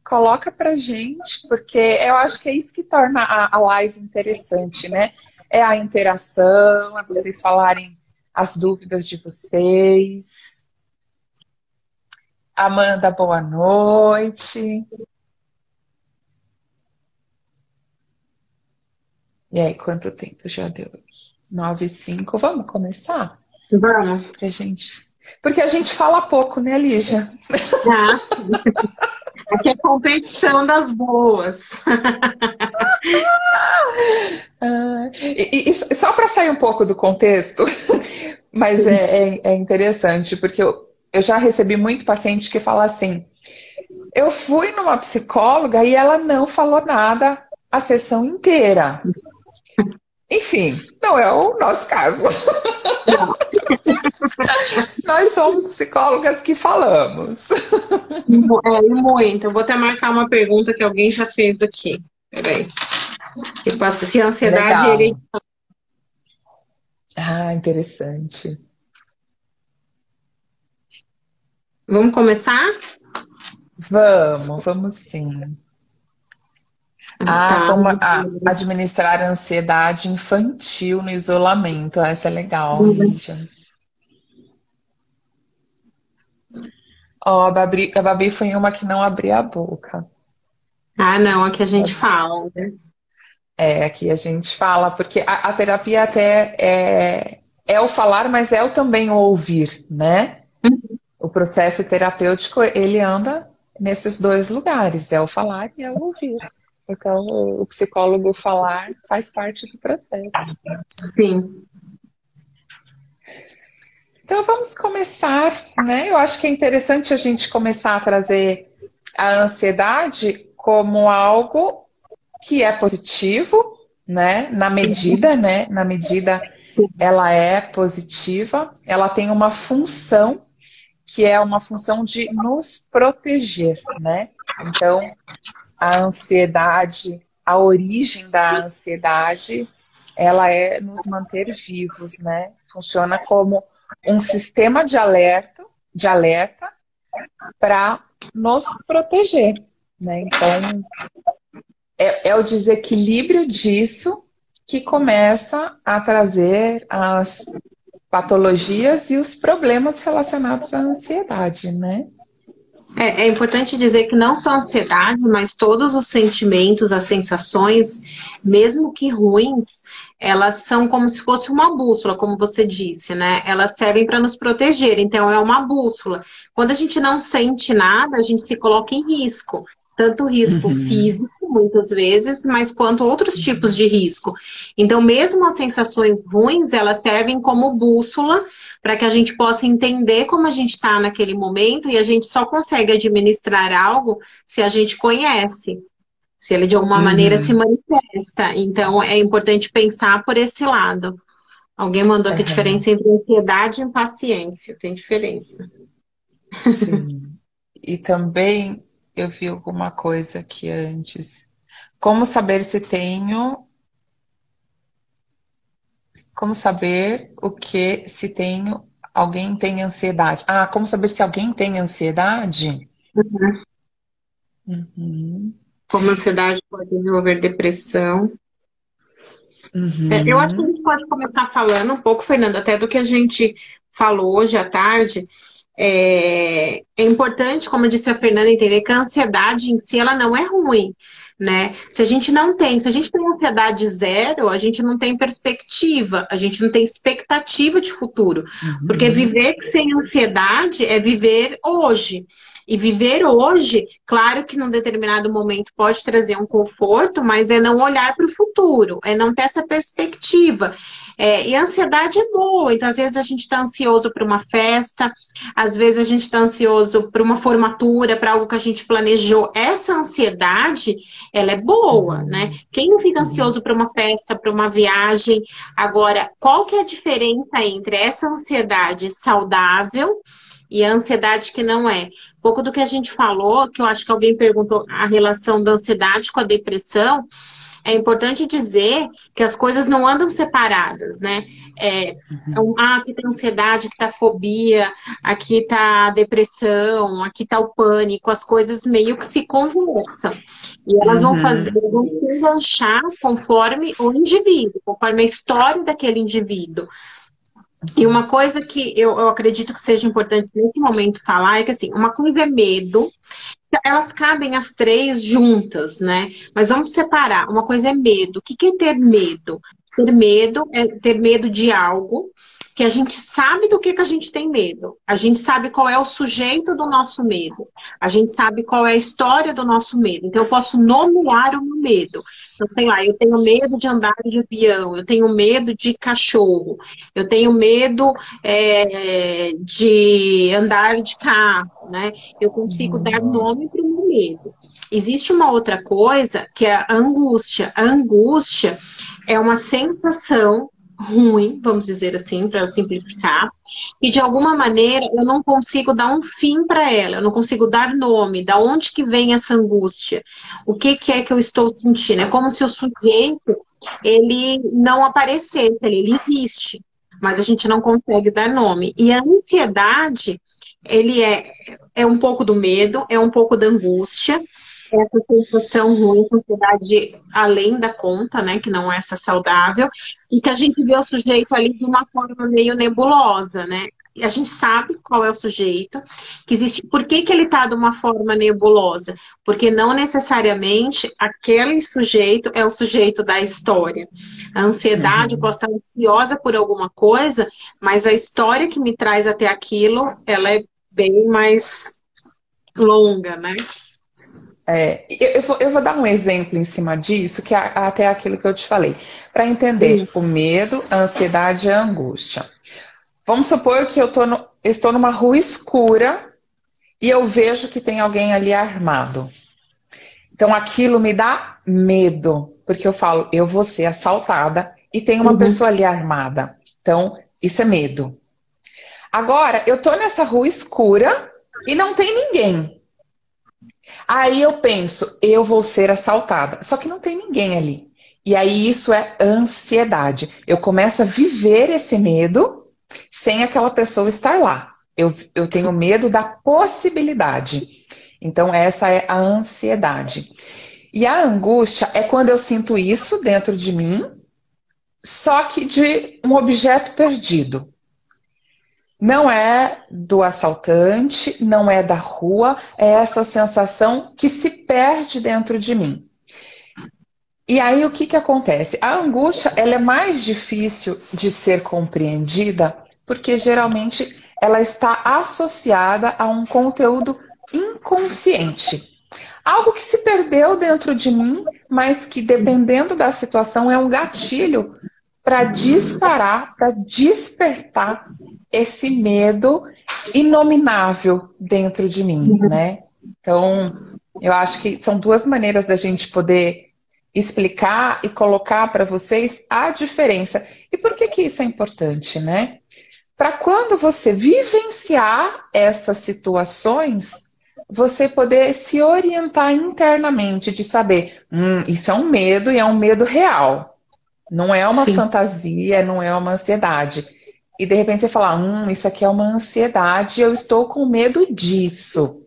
coloca pra gente, porque eu acho que é isso que torna a live interessante, né? É a interação, é vocês falarem as dúvidas de vocês. Amanda, boa noite. E aí, quanto tempo já deu aqui? 9h05. Vamos começar? Vamos. Pra gente. Porque a gente fala pouco, né, Lígia? Aqui é competição das boas. E só para sair um pouco do contexto, mas é interessante, porque eu já recebi muito paciente que fala assim: eu fui numa psicóloga e ela não falou nada a sessão inteira. Enfim, não é o nosso caso. Nós somos psicólogas que falamos. E muito. Eu vou até marcar uma pergunta que alguém já fez aqui. Peraí. Tipo, se a ansiedade ele. Ah, interessante. Vamos começar? Vamos sim. Tá. Como administrar a ansiedade infantil no isolamento. Essa é legal, Lígia. Ó, a Babi foi uma que não abria a boca. Ah, não, aqui a gente fala, né? Aqui a gente fala, porque a terapia até é o falar, mas é o também o ouvir, né? O processo terapêutico, ele anda nesses dois lugares, é o falar e é o ouvir. Então, o psicólogo falar faz parte do processo. Sim. Então, vamos começar, né? Eu acho que é interessante a gente começar a trazer a ansiedade como algo que é positivo, né? Na medida ela é positiva, ela tem uma função que é uma função de nos proteger, né? Então, a ansiedade, a origem da ansiedade, ela é nos manter vivos, né? Funciona como um sistema de alerta para nos proteger, né? Então, é o desequilíbrio disso que começa a trazer as patologias e os problemas relacionados à ansiedade, né? É importante dizer que não só a ansiedade, mas todos os sentimentos, as sensações, mesmo que ruins, elas são como se fosse uma bússola, como você disse, né? Elas servem para nos proteger, então é uma bússola. Quando a gente não sente nada, a gente se coloca em risco. Tanto risco Uhum. físico, muitas vezes, mas quanto outros tipos de risco. Então, mesmo as sensações ruins, elas servem como bússola para que a gente possa entender como a gente está naquele momento e a gente só consegue administrar algo se a gente conhece, se ele de alguma maneira se Uhum. manifesta. Então, é importante pensar por esse lado. Alguém mandou aqui a Aham. diferença entre ansiedade e impaciência. Tem diferença. Sim. E também eu vi alguma coisa aqui antes. Como saber se tenho, como saber o que se tenho, alguém tem ansiedade. Ah, como saber se alguém tem ansiedade? Uhum. Como a ansiedade pode desenvolver depressão. Eu acho que a Uhum. gente pode começar falando um pouco, Fernanda, até do que a gente falou hoje à tarde. É importante, como disse a Fernanda, entender que a ansiedade em si ela não é ruim, né? Se a gente tem ansiedade zero, a gente não tem perspectiva, a gente não tem expectativa de futuro. Porque Uhum. viver sem ansiedade é viver hoje. E viver hoje, claro que num determinado momento pode trazer um conforto, mas é não olhar para o futuro, é não ter essa perspectiva. E a ansiedade é boa, então às vezes a gente está ansioso para uma festa, às vezes a gente está ansioso para uma formatura, para algo que a gente planejou. Essa ansiedade, ela é boa, né? Uhum. Quem não fica Uhum. ansioso para uma festa, para uma viagem? Agora, qual que é a diferença entre essa ansiedade saudável e a ansiedade que não é? Um pouco do que a gente falou, que eu acho que alguém perguntou a relação da ansiedade com a depressão. É importante dizer que as coisas não andam separadas, né? Aqui tá ansiedade, aqui tá fobia, aqui tá depressão, aqui tá o pânico, as coisas meio que se conversam. E elas Uhum. vão se enganchar conforme o indivíduo, conforme a história daquele indivíduo. E uma coisa que eu acredito que seja importante nesse momento falar é que, assim, uma coisa é medo, elas cabem as três juntas, né? Mas vamos separar. Uma coisa é medo. O que que é ter medo? Ter medo é ter medo de algo que a gente sabe do que a gente tem medo. A gente sabe qual é o sujeito do nosso medo. A gente sabe qual é a história do nosso medo. Então, eu posso nomear o meu medo. Então, sei lá, eu tenho medo de andar de avião, eu tenho medo de cachorro, eu tenho medo de andar de carro, né? Eu consigo dar Uhum. nome para o meu medo. Existe uma outra coisa que é a angústia. A angústia é uma sensação ruim, vamos dizer assim, para simplificar, e de alguma maneira eu não consigo dar um fim para ela, eu não consigo dar nome, da onde que vem essa angústia, o que que é que eu estou sentindo? É como se o sujeito ele não aparecesse, ele existe, mas a gente não consegue dar nome. E a ansiedade, ele é um pouco do medo, é um pouco da angústia, essa sensação ruim, essa ansiedade além da conta, né, que não é essa saudável, e que a gente vê o sujeito ali de uma forma meio nebulosa, né? E a gente sabe qual é o sujeito, que existe. Por que que ele está de uma forma nebulosa? Porque não necessariamente aquele sujeito é o sujeito da história. A ansiedade, eu Uhum. posso estar ansiosa por alguma coisa, mas a história que me traz até aquilo, ela é bem mais longa, né? Eu vou dar um exemplo em cima disso, que é até aquilo que eu te falei, para Sim. entender o medo, a ansiedade e a angústia. Vamos supor que estou numa rua escura e eu vejo que tem alguém ali armado. Então aquilo me dá medo, porque eu falo, eu vou ser assaltada e tem uma Uhum. pessoa ali armada. Então, isso é medo. Agora, eu tô nessa rua escura e não tem ninguém. Aí eu penso, eu vou ser assaltada. Só que não tem ninguém ali. E aí isso é ansiedade. Eu começo a viver esse medo sem aquela pessoa estar lá. Eu tenho medo da possibilidade. Então, essa é a ansiedade. E a angústia é quando eu sinto isso dentro de mim, só que de um objeto perdido. Não é do assaltante, não é da rua, é essa sensação que se perde dentro de mim. E aí o que que acontece? A angústia, ela é mais difícil de ser compreendida porque geralmente ela está associada a um conteúdo inconsciente. Algo que se perdeu dentro de mim, mas que dependendo da situação é um gatilho para disparar, para despertar esse medo inominável dentro de mim, né? Então, eu acho que são duas maneiras da gente poder explicar e colocar para vocês a diferença. E por que que isso é importante, né? Para quando você vivenciar essas situações, você poder se orientar internamente de saber, isso é um medo e é um medo real. Não é uma Sim. fantasia, não é uma ansiedade. E de repente você fala, isso aqui é uma ansiedade, eu estou com medo disso.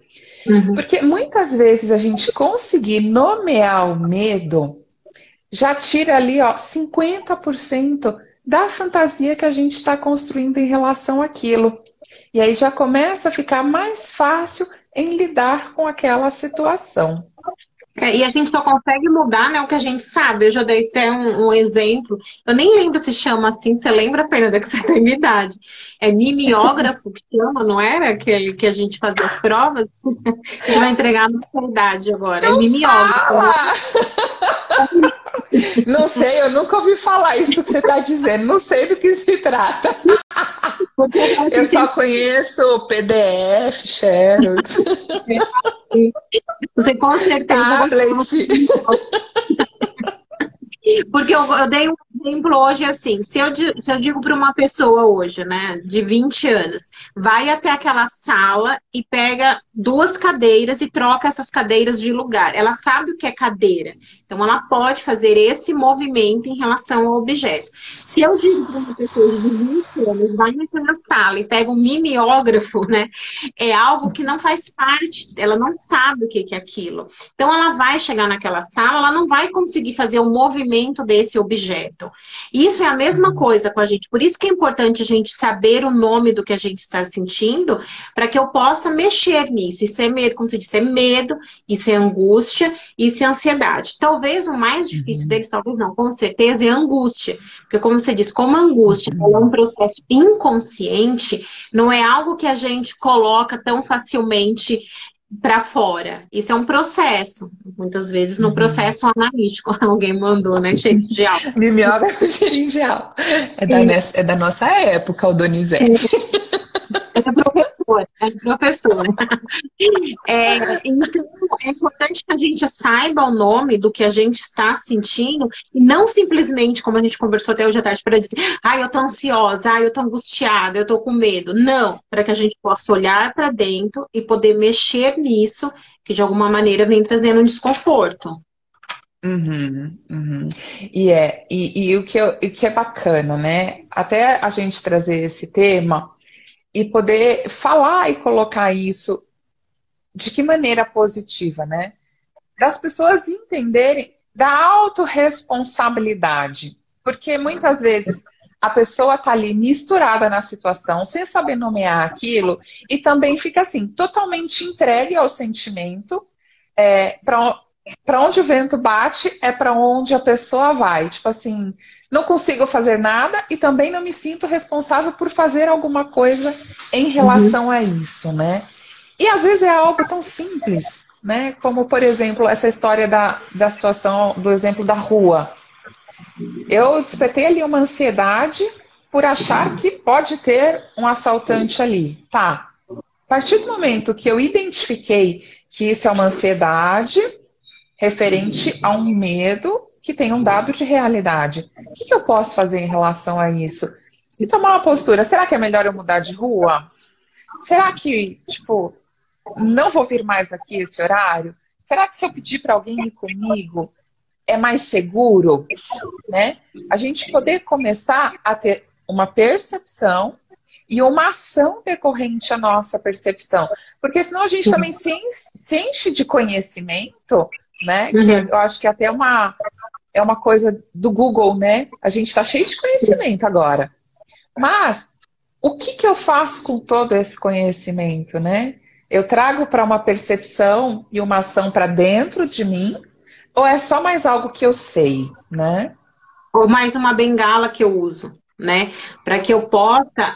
Uhum. Porque muitas vezes a gente conseguir nomear o medo já tira ali, ó, 50% da fantasia que a gente está construindo em relação àquilo. E aí já começa a ficar mais fácil em lidar com aquela situação. E a gente só consegue mudar, né, o que a gente sabe. Eu já dei até um exemplo. Eu nem lembro se chama assim. Você lembra, Fernanda, que você tem minha idade? É mimeógrafo que chama, não era? Aquele que a gente fazia as provas. A gente vai entregar a nossa idade agora. É Não mimeógrafo. fala! Não sei, eu nunca ouvi falar isso que você está dizendo. Não sei do que se trata. Eu só conheço PDF, Xerox, Você com certeza tablet. Porque eu dei um exemplo hoje assim, se eu digo para uma pessoa hoje, né, de 20 anos, vai até aquela sala e pega duas cadeiras e troca essas cadeiras de lugar. Ela sabe o que é cadeira, então ela pode fazer esse movimento em relação ao objeto. Se eu digo para uma pessoa de 20 anos, vai naquela sala e pega um mimeógrafo, né, é algo que não faz parte, ela não sabe o que é aquilo. Então ela vai chegar naquela sala, ela não vai conseguir fazer o movimento desse objeto. Isso é a mesma coisa com a gente. Por isso que é importante a gente saber o nome do que a gente está sentindo, para que eu possa mexer nisso. Isso é medo, como se diz, é medo, isso é angústia, isso é ansiedade. Talvez o mais difícil deles, talvez não, com certeza, é a angústia. Porque como você diz, como a angústia é um processo inconsciente, não é algo que a gente coloca tão facilmente para fora. Isso é um processo. Muitas vezes no processo analítico. Alguém mandou, né? Gerencial. Mimeógrafo gerencial. É da nossa época, o Donizete. É professora. Então, é importante que a gente saiba o nome do que a gente está sentindo e não simplesmente, como a gente conversou até hoje à tarde, para dizer, eu tô ansiosa, eu tô angustiada, eu tô com medo. Não, para que a gente possa olhar para dentro e poder mexer nisso, que de alguma maneira vem trazendo um desconforto. E o que é bacana, né? Até a gente trazer esse tema e poder falar e colocar isso de que maneira positiva, né? Das pessoas entenderem da autorresponsabilidade. Porque muitas vezes a pessoa está ali misturada na situação, sem saber nomear aquilo, e também fica assim, totalmente entregue ao sentimento, para onde o vento bate é para onde a pessoa vai. Tipo assim, não consigo fazer nada e também não me sinto responsável por fazer alguma coisa em relação a isso, né? E às vezes é algo tão simples, né? Como, por exemplo, essa história da situação, do exemplo da rua. Eu despertei ali uma ansiedade por achar que pode ter um assaltante ali. Tá. A partir do momento que eu identifiquei que isso é uma ansiedade referente a um medo que tem um dado de realidade, o que eu posso fazer em relação a isso? E tomar uma postura. Será que é melhor eu mudar de rua? Será que, tipo, não vou vir mais aqui esse horário? Será que se eu pedir para alguém ir comigo, é mais seguro? Né? A gente poder começar a ter uma percepção e uma ação decorrente à nossa percepção. Porque senão a gente também se enche de conhecimento, né? Que eu acho que até é uma coisa do Google, né? A gente está cheio de conhecimento agora. Mas o que que eu faço com todo esse conhecimento, né? Eu trago para uma percepção e uma ação para dentro de mim, ou é só mais algo que eu sei, né? Ou mais uma bengala que eu uso, né? Para que eu possa,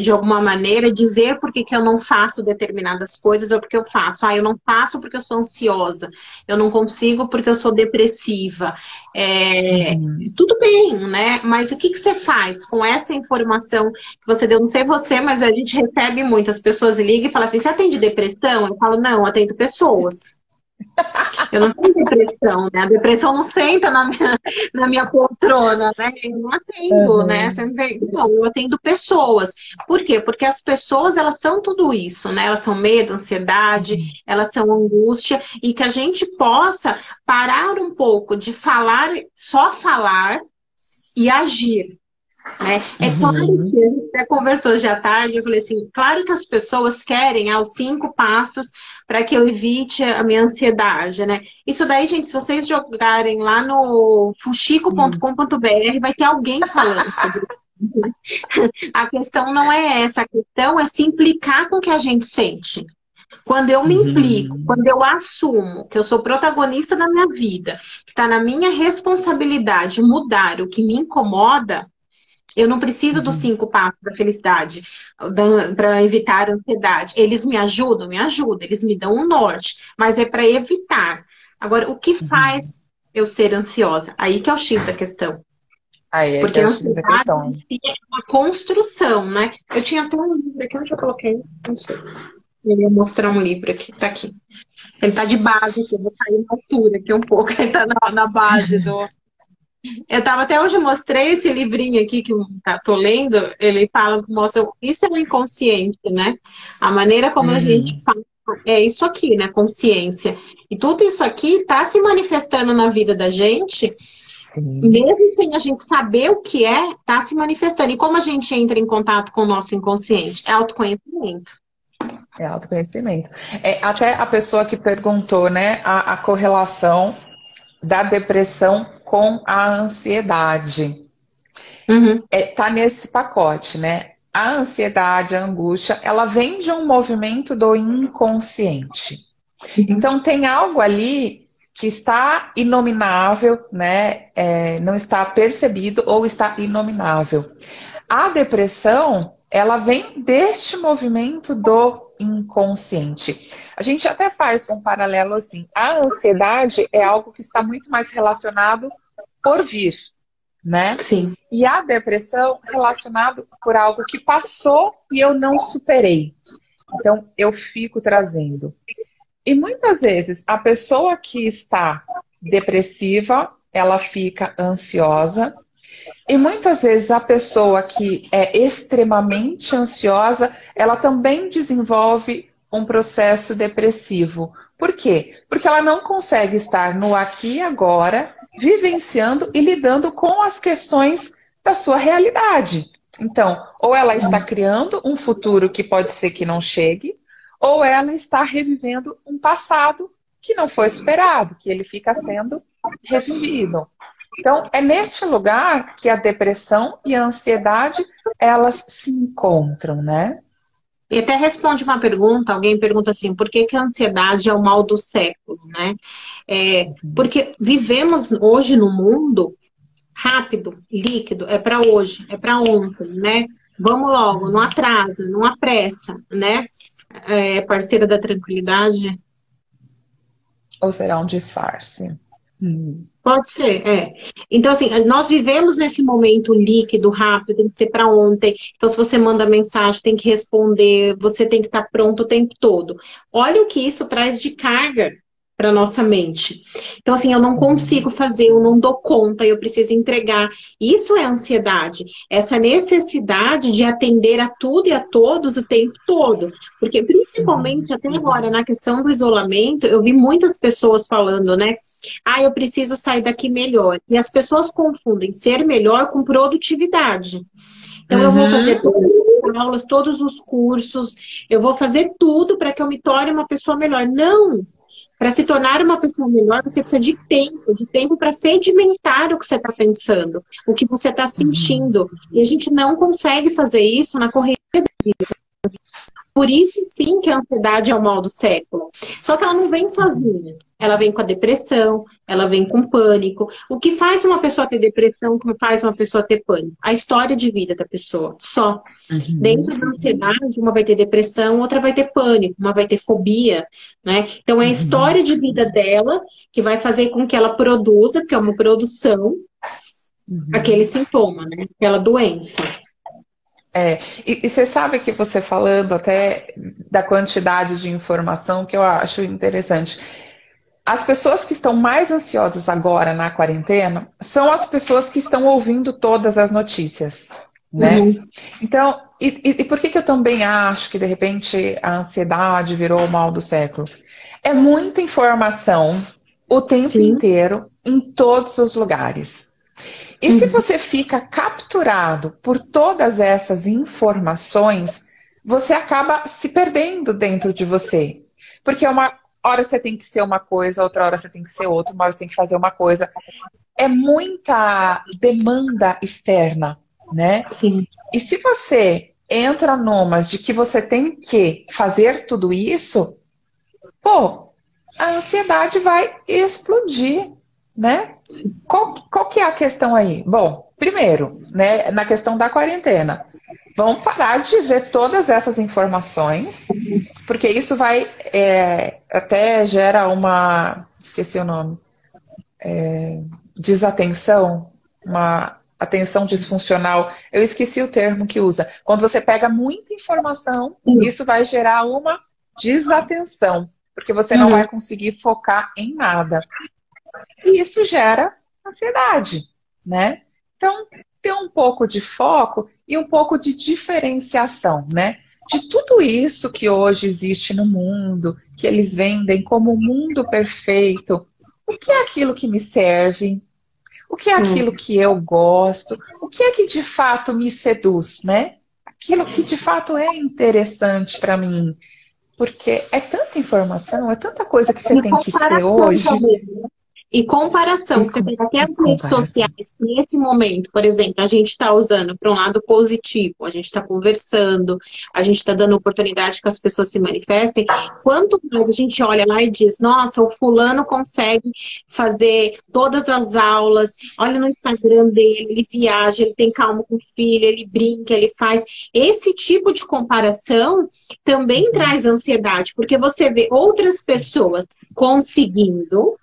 de alguma maneira, dizer por que que eu não faço determinadas coisas ou porque eu faço. Ah, eu não faço porque eu sou ansiosa, eu não consigo porque eu sou depressiva. Uhum. Tudo bem, né? Mas o que que você faz com essa informação que você deu? Não sei você, mas a gente recebe muitas pessoas ligam e falam assim: você atende depressão? Eu falo, não, eu atendo pessoas. Eu não tenho depressão, né? A depressão não senta na minha poltrona, né? Eu não atendo, né? Você Uhum. não tem- Não, eu atendo pessoas. Por quê? Porque as pessoas, elas são tudo isso, né? Elas são medo, ansiedade, Uhum. elas são angústia, e que a gente possa parar um pouco de falar, só falar e agir. Né? É claro Uhum. que a gente até conversou hoje à tarde, eu falei assim, claro que as pessoas querem os 5 passos para que eu evite a minha ansiedade, né? Isso daí, gente, se vocês jogarem lá no Uhum. fuxico.com.br, vai ter alguém falando sobre isso. Né? A questão não é essa, a questão é se implicar com o que a gente sente. Quando eu me implico, Uhum. quando eu assumo que eu sou protagonista da minha vida, que está na minha responsabilidade mudar o que me incomoda, eu não preciso dos Uhum. 5 passos da felicidade para evitar a ansiedade. Eles me ajudam? Me ajudam. Eles me dão um norte, mas é para evitar. Agora, o que Uhum. faz eu ser ansiosa? Aí que é o X da questão. Aí é que Porque é a o X da ansiedade em questão. si é uma construção, né? Eu tinha até um livro aqui, onde eu coloquei? Não sei. Eu ia mostrar um livro aqui, tá aqui. Ele tá de base aqui, eu vou cair na altura aqui um pouco, ele tá na base do, eu tava até hoje, mostrei esse livrinho aqui que eu tô lendo, ele fala, mostra, isso é o inconsciente, né? A maneira como a gente Uhum. faz é isso aqui, né? Consciência. E tudo isso aqui tá se manifestando na vida da gente, Sim. mesmo sem a gente saber o que é, tá se manifestando. E como a gente entra em contato com o nosso inconsciente? É autoconhecimento. É autoconhecimento. É, até a pessoa que perguntou, né, a correlação da depressão com a ansiedade. Uhum, Tá nesse pacote, né? A ansiedade, a angústia, ela vem de um movimento do inconsciente. uhum, Então tem algo ali que está inominável, né? Não está percebido ou está inominável. A depressão, ela vem deste movimento do inconsciente. A gente até faz um paralelo assim. A ansiedade é algo que está muito mais relacionado por vir, né? sim. E a depressão relacionado por algo que passou e eu não superei. Então eu fico trazendo. E muitas vezes a pessoa que está depressiva, ela fica ansiosa, e muitas vezes a pessoa que é extremamente ansiosa, ela também desenvolve um processo depressivo. Por quê? Porque ela não consegue estar no aqui e agora, vivenciando e lidando com as questões da sua realidade. Então, ou ela está criando um futuro que pode ser que não chegue, ou ela está revivendo um passado que não foi esperado, que ele fica sendo revivido. Então, é neste lugar que a depressão e a ansiedade, elas se encontram, né? E até responde uma pergunta, alguém pergunta assim, por que que a ansiedade é o mal do século, né? Porque vivemos hoje no mundo rápido, líquido, é para hoje, é para ontem, né? Vamos logo, não atrasa, não apressa, né? Parceira da tranquilidade. Ou será um disfarce? Hum. Pode ser, é. Então, assim, nós vivemos nesse momento líquido, rápido, tem que ser para ontem. Então, se você manda mensagem, tem que responder, você tem que estar pronto o tempo todo. Olha o que isso traz de carga para nossa mente. Então, assim, eu não consigo fazer, eu não dou conta, eu preciso entregar. Isso é ansiedade, essa necessidade de atender a tudo e a todos o tempo todo. Porque, principalmente até agora, na questão do isolamento, eu vi muitas pessoas falando, né? Ah, eu preciso sair daqui melhor. E as pessoas confundem ser melhor com produtividade. Então, eu vou fazer Uhum. todas as aulas, todos os cursos, eu vou fazer tudo para que eu me torne uma pessoa melhor. Não! Para se tornar uma pessoa melhor, você precisa de tempo para sedimentar o que você está pensando, o que você está sentindo. E a gente não consegue fazer isso na correria. Por isso, sim, que a ansiedade é o mal do século. Só que ela não vem sozinha. Ela vem com a depressão, ela vem com pânico. O que faz uma pessoa ter depressão, o que faz uma pessoa ter pânico? A história de vida da pessoa, só. Dentro da ansiedade, uma vai ter depressão, outra vai ter pânico, uma vai ter fobia, né? Então, é a história de vida dela que vai fazer com que ela produza, porque é uma produção, aquele sintoma, né? Aquela doença. E você sabe que você falando até da quantidade de informação que eu acho interessante. As pessoas que estão mais ansiosas agora na quarentena são as pessoas que estão ouvindo todas as notícias, né? Então, e por que eu também acho que de repente a ansiedade virou o mal do século? É muita informação o tempo inteiro, em todos os lugares. E se você fica capturado por todas essas informações, você acaba se perdendo dentro de você. Porque uma hora você tem que ser uma coisa, outra hora você tem que ser outra, uma hora você tem que fazer uma coisa. É muita demanda externa, né? Sim. E se você entra numas de que você tem que fazer tudo isso, pô, a ansiedade vai explodir, né? Qual que é a questão aí? Bom, primeiro, né, na questão da quarentena, vamos parar de ver todas essas informações, porque isso vai até gera uma, esqueci o nome, desatenção, uma atenção disfuncional. Eu esqueci o termo que usa. Quando você pega muita informação, isso vai gerar uma desatenção, porque você não vai conseguir focar em nada. E isso gera ansiedade, né? Então, ter um pouco de foco e um pouco de diferenciação, né? De tudo isso que hoje existe no mundo, que eles vendem como o mundo perfeito, o que é aquilo que me serve? O que é aquilo que eu gosto? O que é que de fato me seduz, né? Aquilo que de fato é interessante para mim. Porque é tanta informação, é tanta coisa que você tem que ser hoje. E comparação, que você pega até as redes sociais, nesse momento, por exemplo, a gente está usando para um lado positivo, a gente está conversando, a gente está dando oportunidade que as pessoas se manifestem. Quanto mais a gente olha lá e diz, nossa, o fulano consegue fazer todas as aulas, olha no Instagram dele, ele viaja, ele tem calma com o filho, ele brinca, ele faz. Esse tipo de comparação também traz ansiedade, porque você vê outras pessoas conseguindo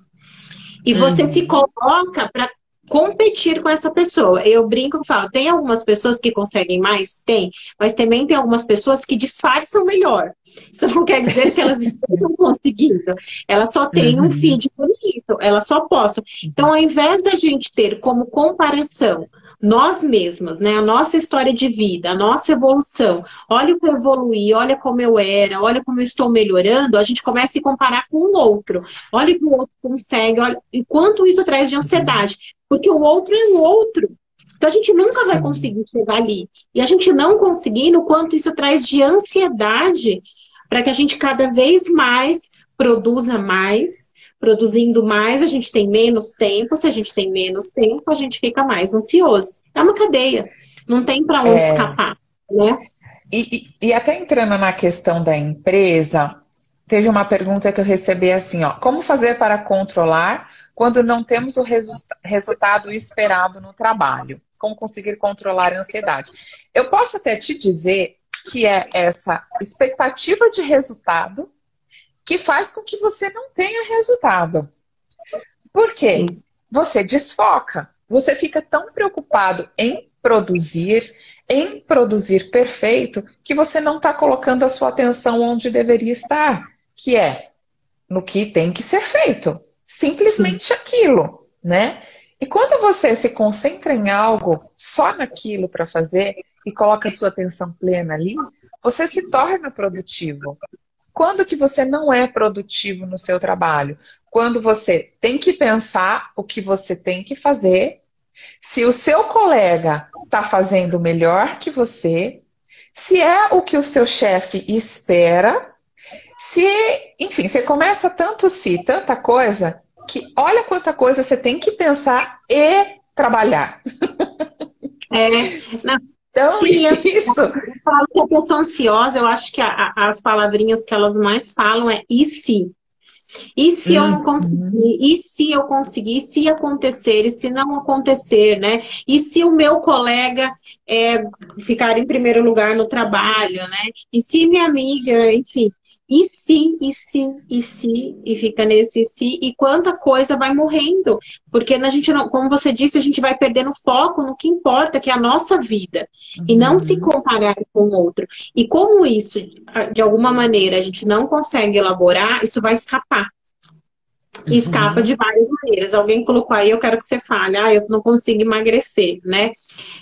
e você se coloca para competir com essa pessoa. Eu brinco e falo, tem algumas pessoas que conseguem mais? Tem. Mas também tem algumas pessoas que disfarçam melhor. Isso não quer dizer que elas estejam conseguindo. Elas só têm um feed bonito. Elas só postam. Então, ao invés da gente ter como comparação nós mesmas, né, a nossa história de vida, a nossa evolução, olha o que eu evoluí, olha como eu era, olha como eu estou melhorando, a gente começa a se comparar com o outro. Olha o que o outro consegue, olha, e quanto isso traz de ansiedade. Porque o outro é o outro. Então a gente nunca vai conseguir chegar ali. E a gente não conseguindo, o quanto isso traz de ansiedade para que a gente cada vez mais produza mais. Produzindo mais, a gente tem menos tempo. Se a gente tem menos tempo, a gente fica mais ansioso. É uma cadeia. Não tem para onde escapar, né? E até entrando na questão da empresa, teve uma pergunta que eu recebi assim, ó. Como fazer para controlar quando não temos o resultado esperado no trabalho? Como conseguir controlar a ansiedade? Eu posso até te dizer que é essa expectativa de resultado que faz com que você não tenha resultado. Por quê? Você desfoca. Você fica tão preocupado em produzir perfeito, que você não está colocando a sua atenção onde deveria estar, que é no que tem que ser feito. Simplesmente aquilo, né? E quando você se concentra em algo, só naquilo para fazer, e coloca a sua atenção plena ali, você se torna produtivo. Quando que você não é produtivo no seu trabalho? Quando você tem que pensar o que você tem que fazer, se o seu colega está fazendo melhor que você, se é o que o seu chefe espera, Se, enfim, você começa tanto si, tanta coisa, que olha quanta coisa você tem que pensar e trabalhar. É, não, Então, sim, isso. eu falo que a pessoa ansiosa, eu acho que as palavrinhas que elas mais falam é e se? E se eu não conseguir? Uhum, E se eu conseguir? E se acontecer? E se não acontecer, né? E se o meu colega ficar em primeiro lugar no trabalho, né? E se minha amiga, enfim. E se, e se, e se, e fica nesse se, e quanta coisa vai morrendo. Porque a gente não, como você disse, a gente vai perdendo foco no que importa, que é a nossa vida. E não se uhum, comparar com o outro. E como isso, de alguma maneira, a gente não consegue elaborar, isso vai escapar. E escapa uhum, de várias maneiras. Alguém colocou aí, eu quero que você fale, eu não consigo emagrecer, né?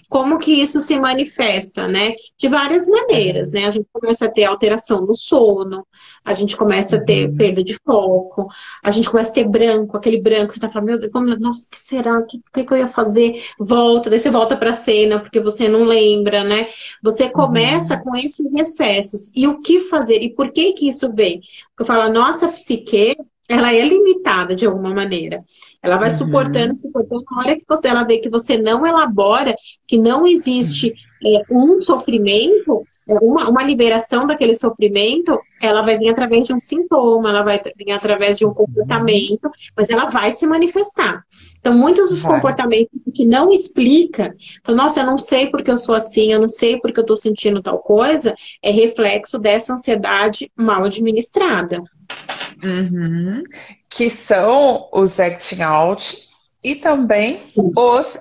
Como que isso se manifesta, né? De várias maneiras, uhum, né? A gente começa a ter alteração no sono, a gente começa a ter uhum, perda de foco, a gente começa a ter branco, aquele branco, você tá falando, meu Deus, nossa, o que será? O que eu ia fazer? Volta, daí você volta pra cena, porque você não lembra, né? Você começa uhum, com esses excessos. E o que fazer? E por que que isso vem? Porque eu falo, a nossa psique, ela é limitada de alguma maneira. Ela vai suportando, uhum, suportando. Na hora que ela vê que você não elabora, que não existe um sofrimento, uma liberação daquele sofrimento, ela vai vir através de um sintoma, ela vai vir através de um uhum. comportamento, mas ela vai se manifestar. Então, muitos dos Vai. comportamentos que não explica, então, nossa, eu não sei porque eu sou assim, eu não sei porque eu estou sentindo tal coisa, é reflexo dessa ansiedade mal administrada. Uhum. Que são os acting out e também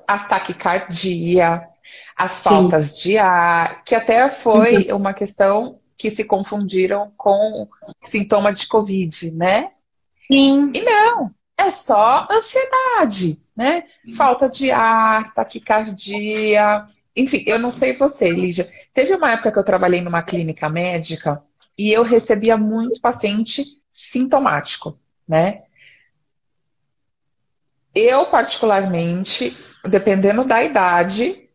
as taquicardia, as Sim. faltas de ar, que até foi Uhum. uma questão que se confundiram com sintoma de Covid, né? E Sim. não, é só ansiedade, né? Falta de ar, taquicardia. Enfim, eu não sei você, Lígia. Teve uma época que eu trabalhei numa clínica médica e eu recebia muito paciente sintomático, né? Eu, particularmente, dependendo da idade,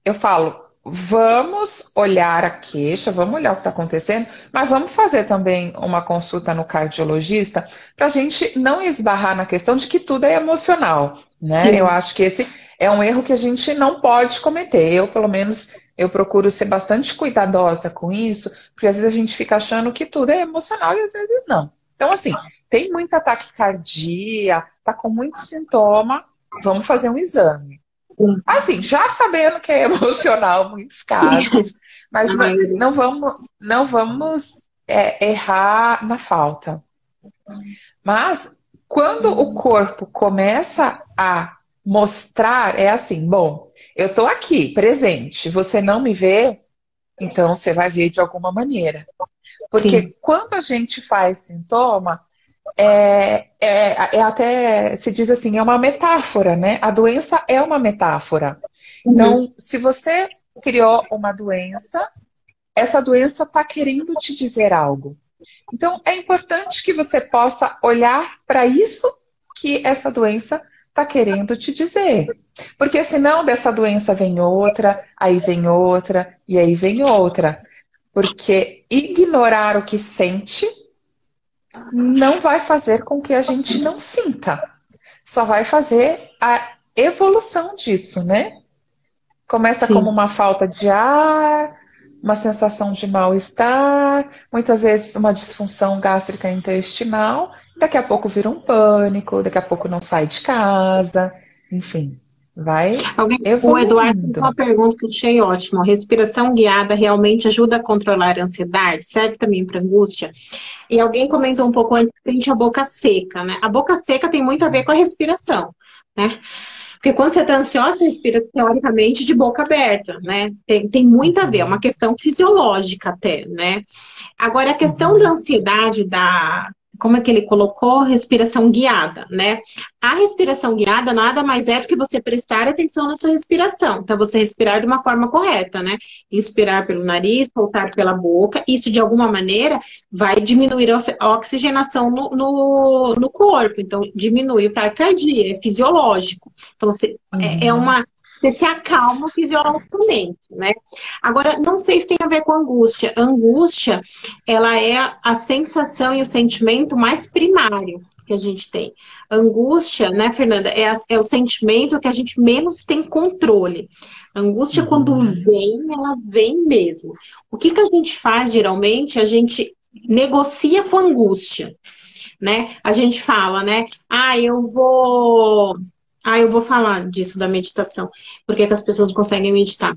eu falo, vamos olhar a queixa, vamos olhar o que está acontecendo, mas vamos fazer também uma consulta no cardiologista para a gente não esbarrar na questão de que tudo é emocional, né? Eu Sim. acho que esse é um erro que a gente não pode cometer. Eu, pelo menos, eu procuro ser bastante cuidadosa com isso, porque às vezes a gente fica achando que tudo é emocional e às vezes não. Então, assim, tem muita taquicardia, tá com muito sintoma, vamos fazer um exame. Sim. Assim, já sabendo que é emocional em muitos casos, mas Na maioria. não vamos errar na falta. Mas quando o corpo começa a mostrar, é assim, bom, eu estou aqui, presente, você não me vê, então você vai ver de alguma maneira. Sim. Porque quando a gente faz sintoma, até se diz assim, é uma metáfora, né? A doença é uma metáfora. Uhum. Então, se você criou uma doença, essa doença está querendo te dizer algo. Então, é importante que você possa olhar para isso que essa doença está querendo te dizer. Porque senão dessa doença vem outra, aí vem outra, e aí vem outra. Porque ignorar o que sente não vai fazer com que a gente não sinta. Só vai fazer a evolução disso, né? Começa como Sim. uma falta de ar, uma sensação de mal-estar, muitas vezes uma disfunção gástrica intestinal, daqui a pouco vira um pânico, daqui a pouco não sai de casa, enfim, vai O Eduardo fez evoluindo. uma pergunta que eu achei ótima. Respiração guiada realmente ajuda a controlar a ansiedade? Serve também para angústia? E alguém comentou um pouco antes frente à boca seca, né? A boca seca tem muito a ver com a respiração, né? Porque quando você está ansiosa, você respira teoricamente de boca aberta, né? Tem muito a ver, é uma Uhum, questão fisiológica até, né? Agora, a questão da uhum, ansiedade, como é que ele colocou? Respiração guiada, né? A respiração guiada nada mais é do que você prestar atenção na sua respiração. Então, você respirar de uma forma correta, né? Inspirar pelo nariz, soltar pela boca. Isso, de alguma maneira, vai diminuir a oxigenação no corpo. Então, diminui o taquicardia, é fisiológico. Então, é uhum, uma você se acalma fisiologicamente, né? Agora, não sei se tem a ver com angústia. Angústia, ela é a sensação e o sentimento mais primário que a gente tem. Angústia, né, Fernanda, é o sentimento que a gente menos tem controle. A angústia, quando vem, ela vem mesmo. O que que a gente faz, geralmente? A gente negocia com a angústia, né? A gente fala, né? Eu vou falar disso da meditação. Por que que as pessoas não conseguem meditar?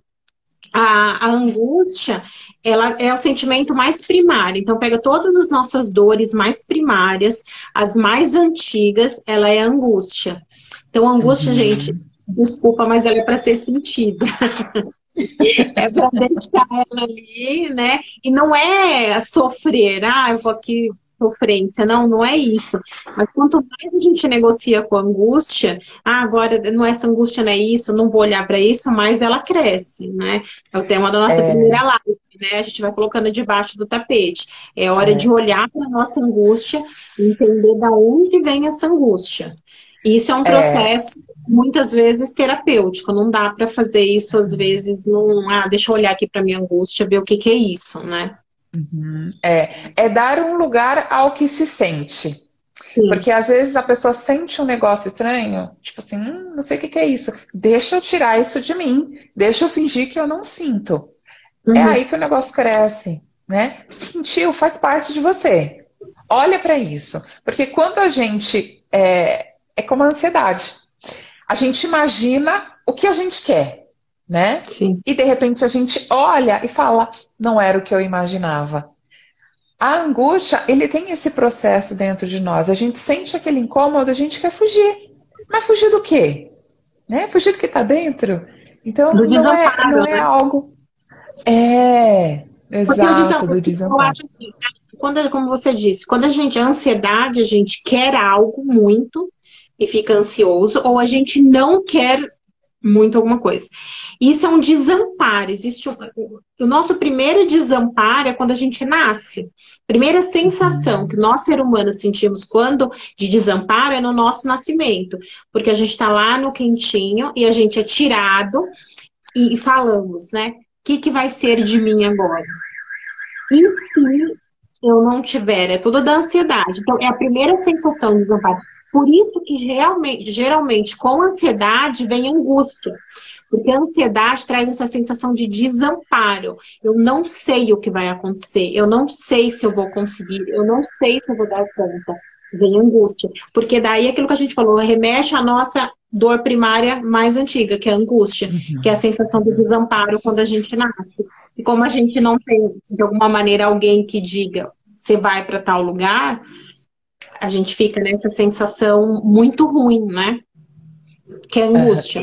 A angústia, ela é o sentimento mais primário. Então, pega todas as nossas dores mais primárias, as mais antigas, ela é a angústia. Então, a angústia, gente, desculpa, mas ela é para ser sentida. É para deixar ela ali, né? E não é sofrer, eu vou aqui sofrência, não é isso. Mas quanto mais a gente negocia com a angústia, agora não é essa angústia, não é isso, não vou olhar para isso, mais ela cresce, né? É o tema da nossa primeira live, né? A gente vai colocando debaixo do tapete. É hora de olhar para a nossa angústia e entender da onde vem essa angústia. E isso é um processo muitas vezes terapêutico, não dá para fazer isso às vezes deixa eu olhar aqui para minha angústia, ver o que é isso, né? É dar um lugar ao que se sente. Sim. Porque às vezes a pessoa sente um negócio estranho, tipo assim, não sei o que é isso. Deixa eu tirar isso de mim, deixa eu fingir que eu não sinto. É aí que o negócio cresce, né? Sentiu, faz parte de você. Olha para isso. Porque quando a gente é como a ansiedade. A gente imagina o que a gente quer, né? Sim. E de repente a gente olha e fala, não era o que eu imaginava. A angústia, ele tem esse processo dentro de nós. A gente sente aquele incômodo, a gente quer fugir. Mas fugir do quê? Né? Fugir do que está dentro. Então não é algo... Exato, do desamparo. Eu acho assim, como você disse, quando a ansiedade, a gente quer algo muito e fica ansioso, ou a gente não quer muito alguma coisa. Isso é um desamparo. O nosso primeiro desamparo é quando a gente nasce. Primeira sensação que nós, seres humanos, sentimos de desamparo é no nosso nascimento. Porque a gente está lá no quentinho e a gente é tirado e falamos, né? O que vai ser de mim agora? E se eu não tiver? É tudo da ansiedade. Então, é a primeira sensação de desamparo. Por isso que geralmente com ansiedade vem angústia. Porque a ansiedade traz essa sensação de desamparo. Eu não sei o que vai acontecer. Eu não sei se eu vou conseguir. Eu não sei se eu vou dar conta. Vem angústia. Porque daí aquilo que a gente falou remete à nossa dor primária mais antiga, que é a angústia. Que é a sensação de desamparo quando a gente nasce. E como a gente não tem, de alguma maneira, alguém que diga você vai para tal lugar... A gente fica nessa sensação muito ruim, né? Que é angústia.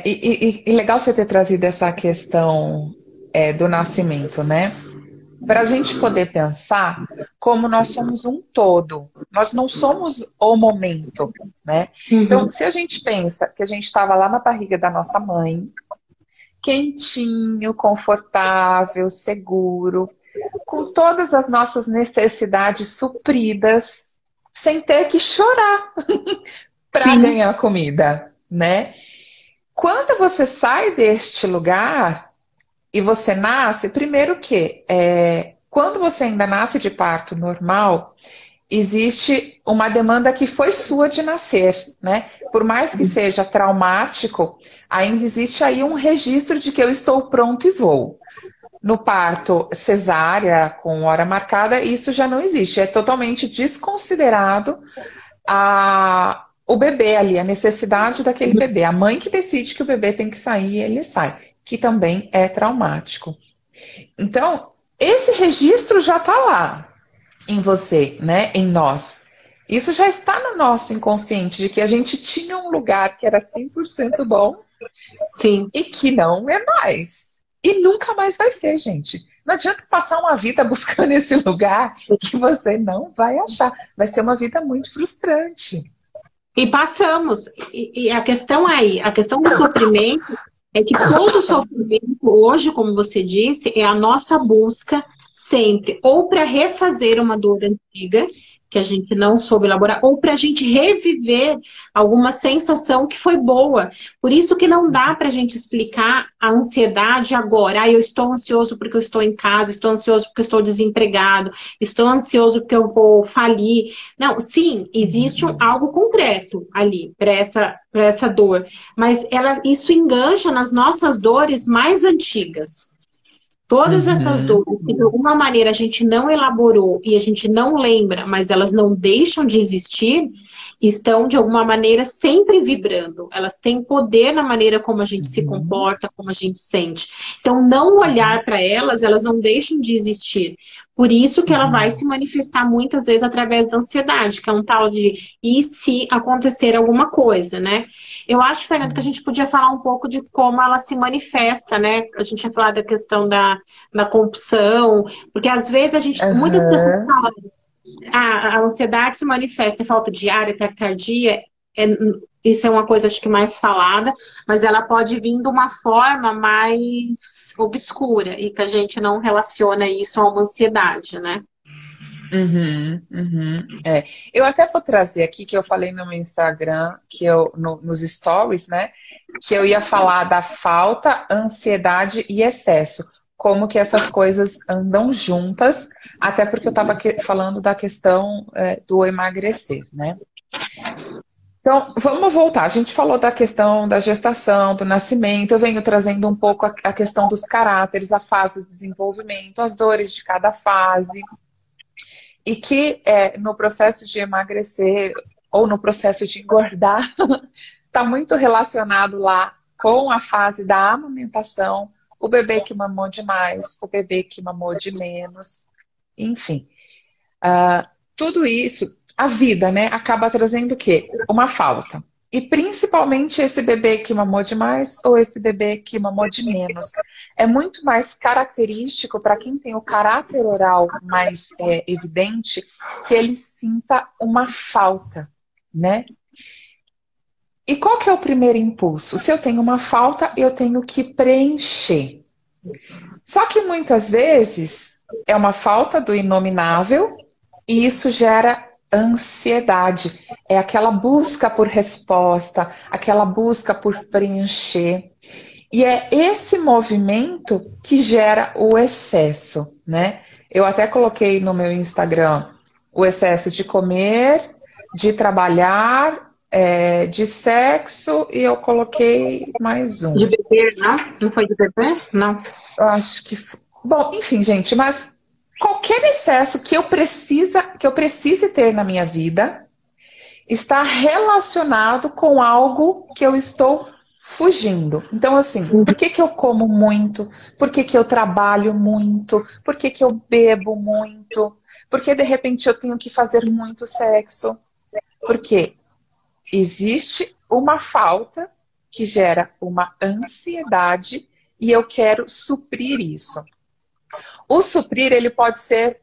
E legal você ter trazido essa questão do nascimento, né? Para a gente poder pensar como nós somos um todo. Nós não somos o momento, né? Então, se a gente pensa que a gente estava lá na barriga da nossa mãe, quentinho, confortável, seguro, com todas as nossas necessidades supridas, sem ter que chorar para ganhar comida, né? Quando você sai deste lugar e você nasce, primeiro que quando você ainda nasce de parto normal, existe uma demanda que foi sua de nascer, né? Por mais que seja traumático, ainda existe aí um registro de que eu estou pronto e vou. No parto cesárea, com hora marcada, isso já não existe. É totalmente desconsiderado o bebê ali, a necessidade daquele bebê. A mãe que decide que o bebê tem que sair, ele sai. Que também é traumático. Então, esse registro já está lá em você, né? Em nós. Isso já está no nosso inconsciente, de que a gente tinha um lugar que era 100% bom. Sim. E que não é mais. E nunca mais vai ser, gente. Não adianta passar uma vida buscando esse lugar que você não vai achar. Vai ser uma vida muito frustrante. E passamos. E a questão aí, a questão do sofrimento, é que todo sofrimento hoje, como você disse, é a nossa busca sempre ou para refazer uma dor antiga, que a gente não soube elaborar, ou para a gente reviver alguma sensação que foi boa. Por isso que não dá para a gente explicar a ansiedade agora. Ah, eu estou ansioso porque eu estou em casa, estou ansioso porque eu estou desempregado, estou ansioso porque eu vou falir. Não, sim, existe algo concreto ali para essa dor, mas isso engancha nas nossas dores mais antigas. Todas essas dores que de alguma maneira a gente não elaborou e a gente não lembra, mas elas não deixam de existir, estão de alguma maneira sempre vibrando. Elas têm poder na maneira como a gente se comporta, como a gente sente. Então, não olhar para elas, elas não deixam de existir. Por isso que ela vai se manifestar muitas vezes através da ansiedade, que é um tal de e se acontecer alguma coisa, né? Eu acho, Fernanda, que a gente podia falar um pouco de como ela se manifesta, né? A gente ia falar da questão da compulsão, porque às vezes muitas pessoas falam a ansiedade se manifesta em falta de ar, taquicardia, isso é uma coisa acho que mais falada, mas ela pode vir de uma forma mais obscura e que a gente não relaciona isso a uma ansiedade, né? É. Eu até vou trazer aqui que eu falei no meu Instagram, nos stories, né? Que eu ia falar da falta, ansiedade e excesso. Como que essas coisas andam juntas, até porque eu estava falando da questão do emagrecer, né? Então, vamos voltar. A gente falou da questão da gestação, do nascimento. Eu venho trazendo um pouco a questão dos caráteres, a fase do desenvolvimento, as dores de cada fase. E que no processo de emagrecer ou no processo de engordar, está muito relacionado lá com a fase da amamentação, o bebê que mamou demais, o bebê que mamou de menos, enfim. Tudo isso, a vida, né, acaba trazendo o quê? Uma falta. E principalmente esse bebê que mamou demais ou esse bebê que mamou de menos. É muito mais característico para quem tem o caráter oral mais evidente que ele sinta uma falta, né? E qual que é o primeiro impulso? Se eu tenho uma falta, eu tenho que preencher. Só que muitas vezes é uma falta do inominável e isso gera ansiedade. É aquela busca por resposta, aquela busca por preencher. E é esse movimento que gera o excesso, né? Eu até coloquei no meu Instagram o excesso de comer, de trabalhar, de sexo, e eu coloquei mais um. De beber, não? Não foi de beber? Não. Eu acho que... Bom, enfim, gente, mas qualquer excesso que eu precise ter na minha vida está relacionado com algo que eu estou fugindo. Então, assim, por que eu como muito? Por que eu trabalho muito? Por que eu bebo muito? Por que, de repente, eu tenho que fazer muito sexo? Porque existe uma falta que gera uma ansiedade e eu quero suprir isso. O suprir, ele pode ser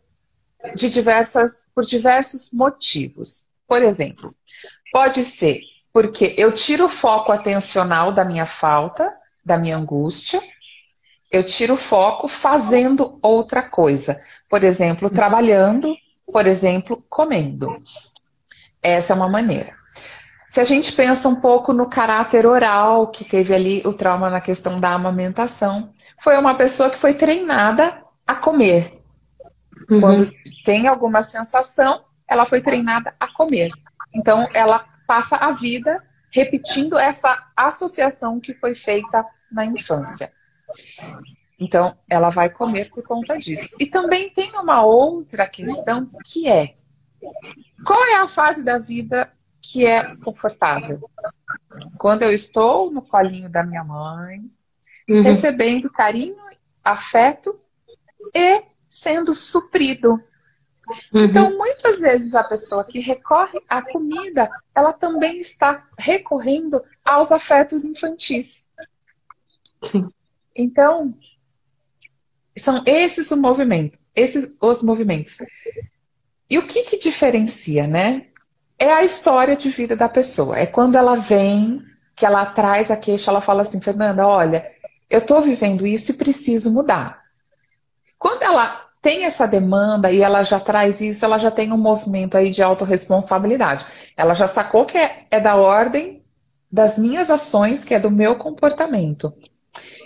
por diversos motivos. Por exemplo, pode ser porque eu tiro o foco atencional da minha falta, da minha angústia, eu tiro o foco fazendo outra coisa. Por exemplo, trabalhando, por exemplo, comendo. Essa é uma maneira. Se a gente pensa um pouco no caráter oral, que teve ali o trauma na questão da amamentação, foi uma pessoa que foi treinada a comer. Quando tem alguma sensação, ela foi treinada a comer. Então, ela passa a vida repetindo essa associação que foi feita na infância. Então, ela vai comer por conta disso. E também tem uma outra questão que é: qual é a fase da vida que é confortável? Quando eu estou no colinho da minha mãe, recebendo carinho, afeto e sendo suprido. Então, muitas vezes a pessoa que recorre à comida, ela também está recorrendo aos afetos infantis. Sim. Então, são esses os movimentos. E o que diferencia, né? É a história de vida da pessoa. É quando ela vem, que ela traz a queixa, ela fala assim: Fernanda, olha, eu estou vivendo isso e preciso mudar. Quando ela tem essa demanda e ela já traz isso, ela já tem um movimento aí de autorresponsabilidade. Ela já sacou que é da ordem das minhas ações, que é do meu comportamento.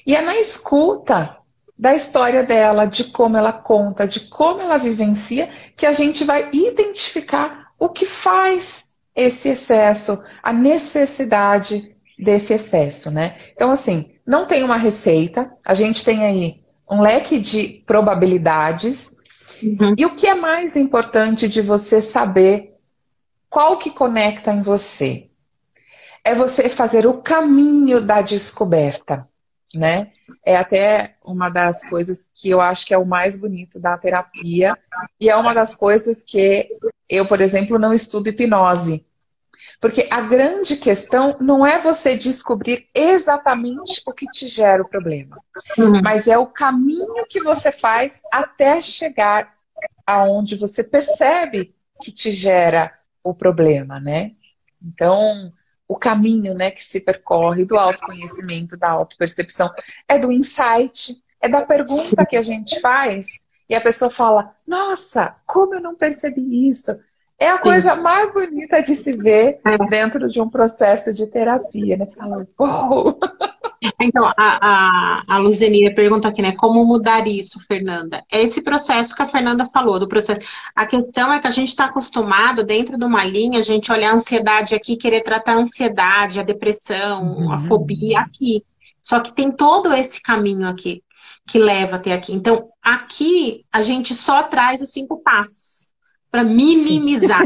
E é na escuta da história dela, de como ela conta, de como ela vivencia, que a gente vai identificar o que faz esse excesso, a necessidade desse excesso, né? Então, assim, não tem uma receita, a gente tem aí um leque de probabilidades. Uhum. E o que é mais importante de você saber qual que conecta em você? É você fazer o caminho da descoberta, né? É até uma das coisas que eu acho que é o mais bonito da terapia, e é uma das coisas que eu, por exemplo, não estudo hipnose. Porque a grande questão não é você descobrir exatamente o que te gera o problema, Uhum. mas é o caminho que você faz até chegar aonde você percebe que te gera o problema, né? Então, o caminho, né, que se percorre do autoconhecimento, da autopercepção, é do insight, é da pergunta que a gente faz e a pessoa fala: Nossa, como eu não percebi isso? É a Sim. coisa mais bonita de se ver É. dentro de um processo de terapia, né? Você fala: Uou! Então, a Luzenira pergunta aqui, né? Como mudar isso, Fernanda? É esse processo que a Fernanda falou, do processo. A questão é que a gente está acostumado, dentro de uma linha, a gente olhar a ansiedade aqui, querer tratar a ansiedade, a depressão, a fobia aqui. Só que tem todo esse caminho aqui, que leva até aqui. Então, aqui, a gente só traz os 5 passos para minimizar.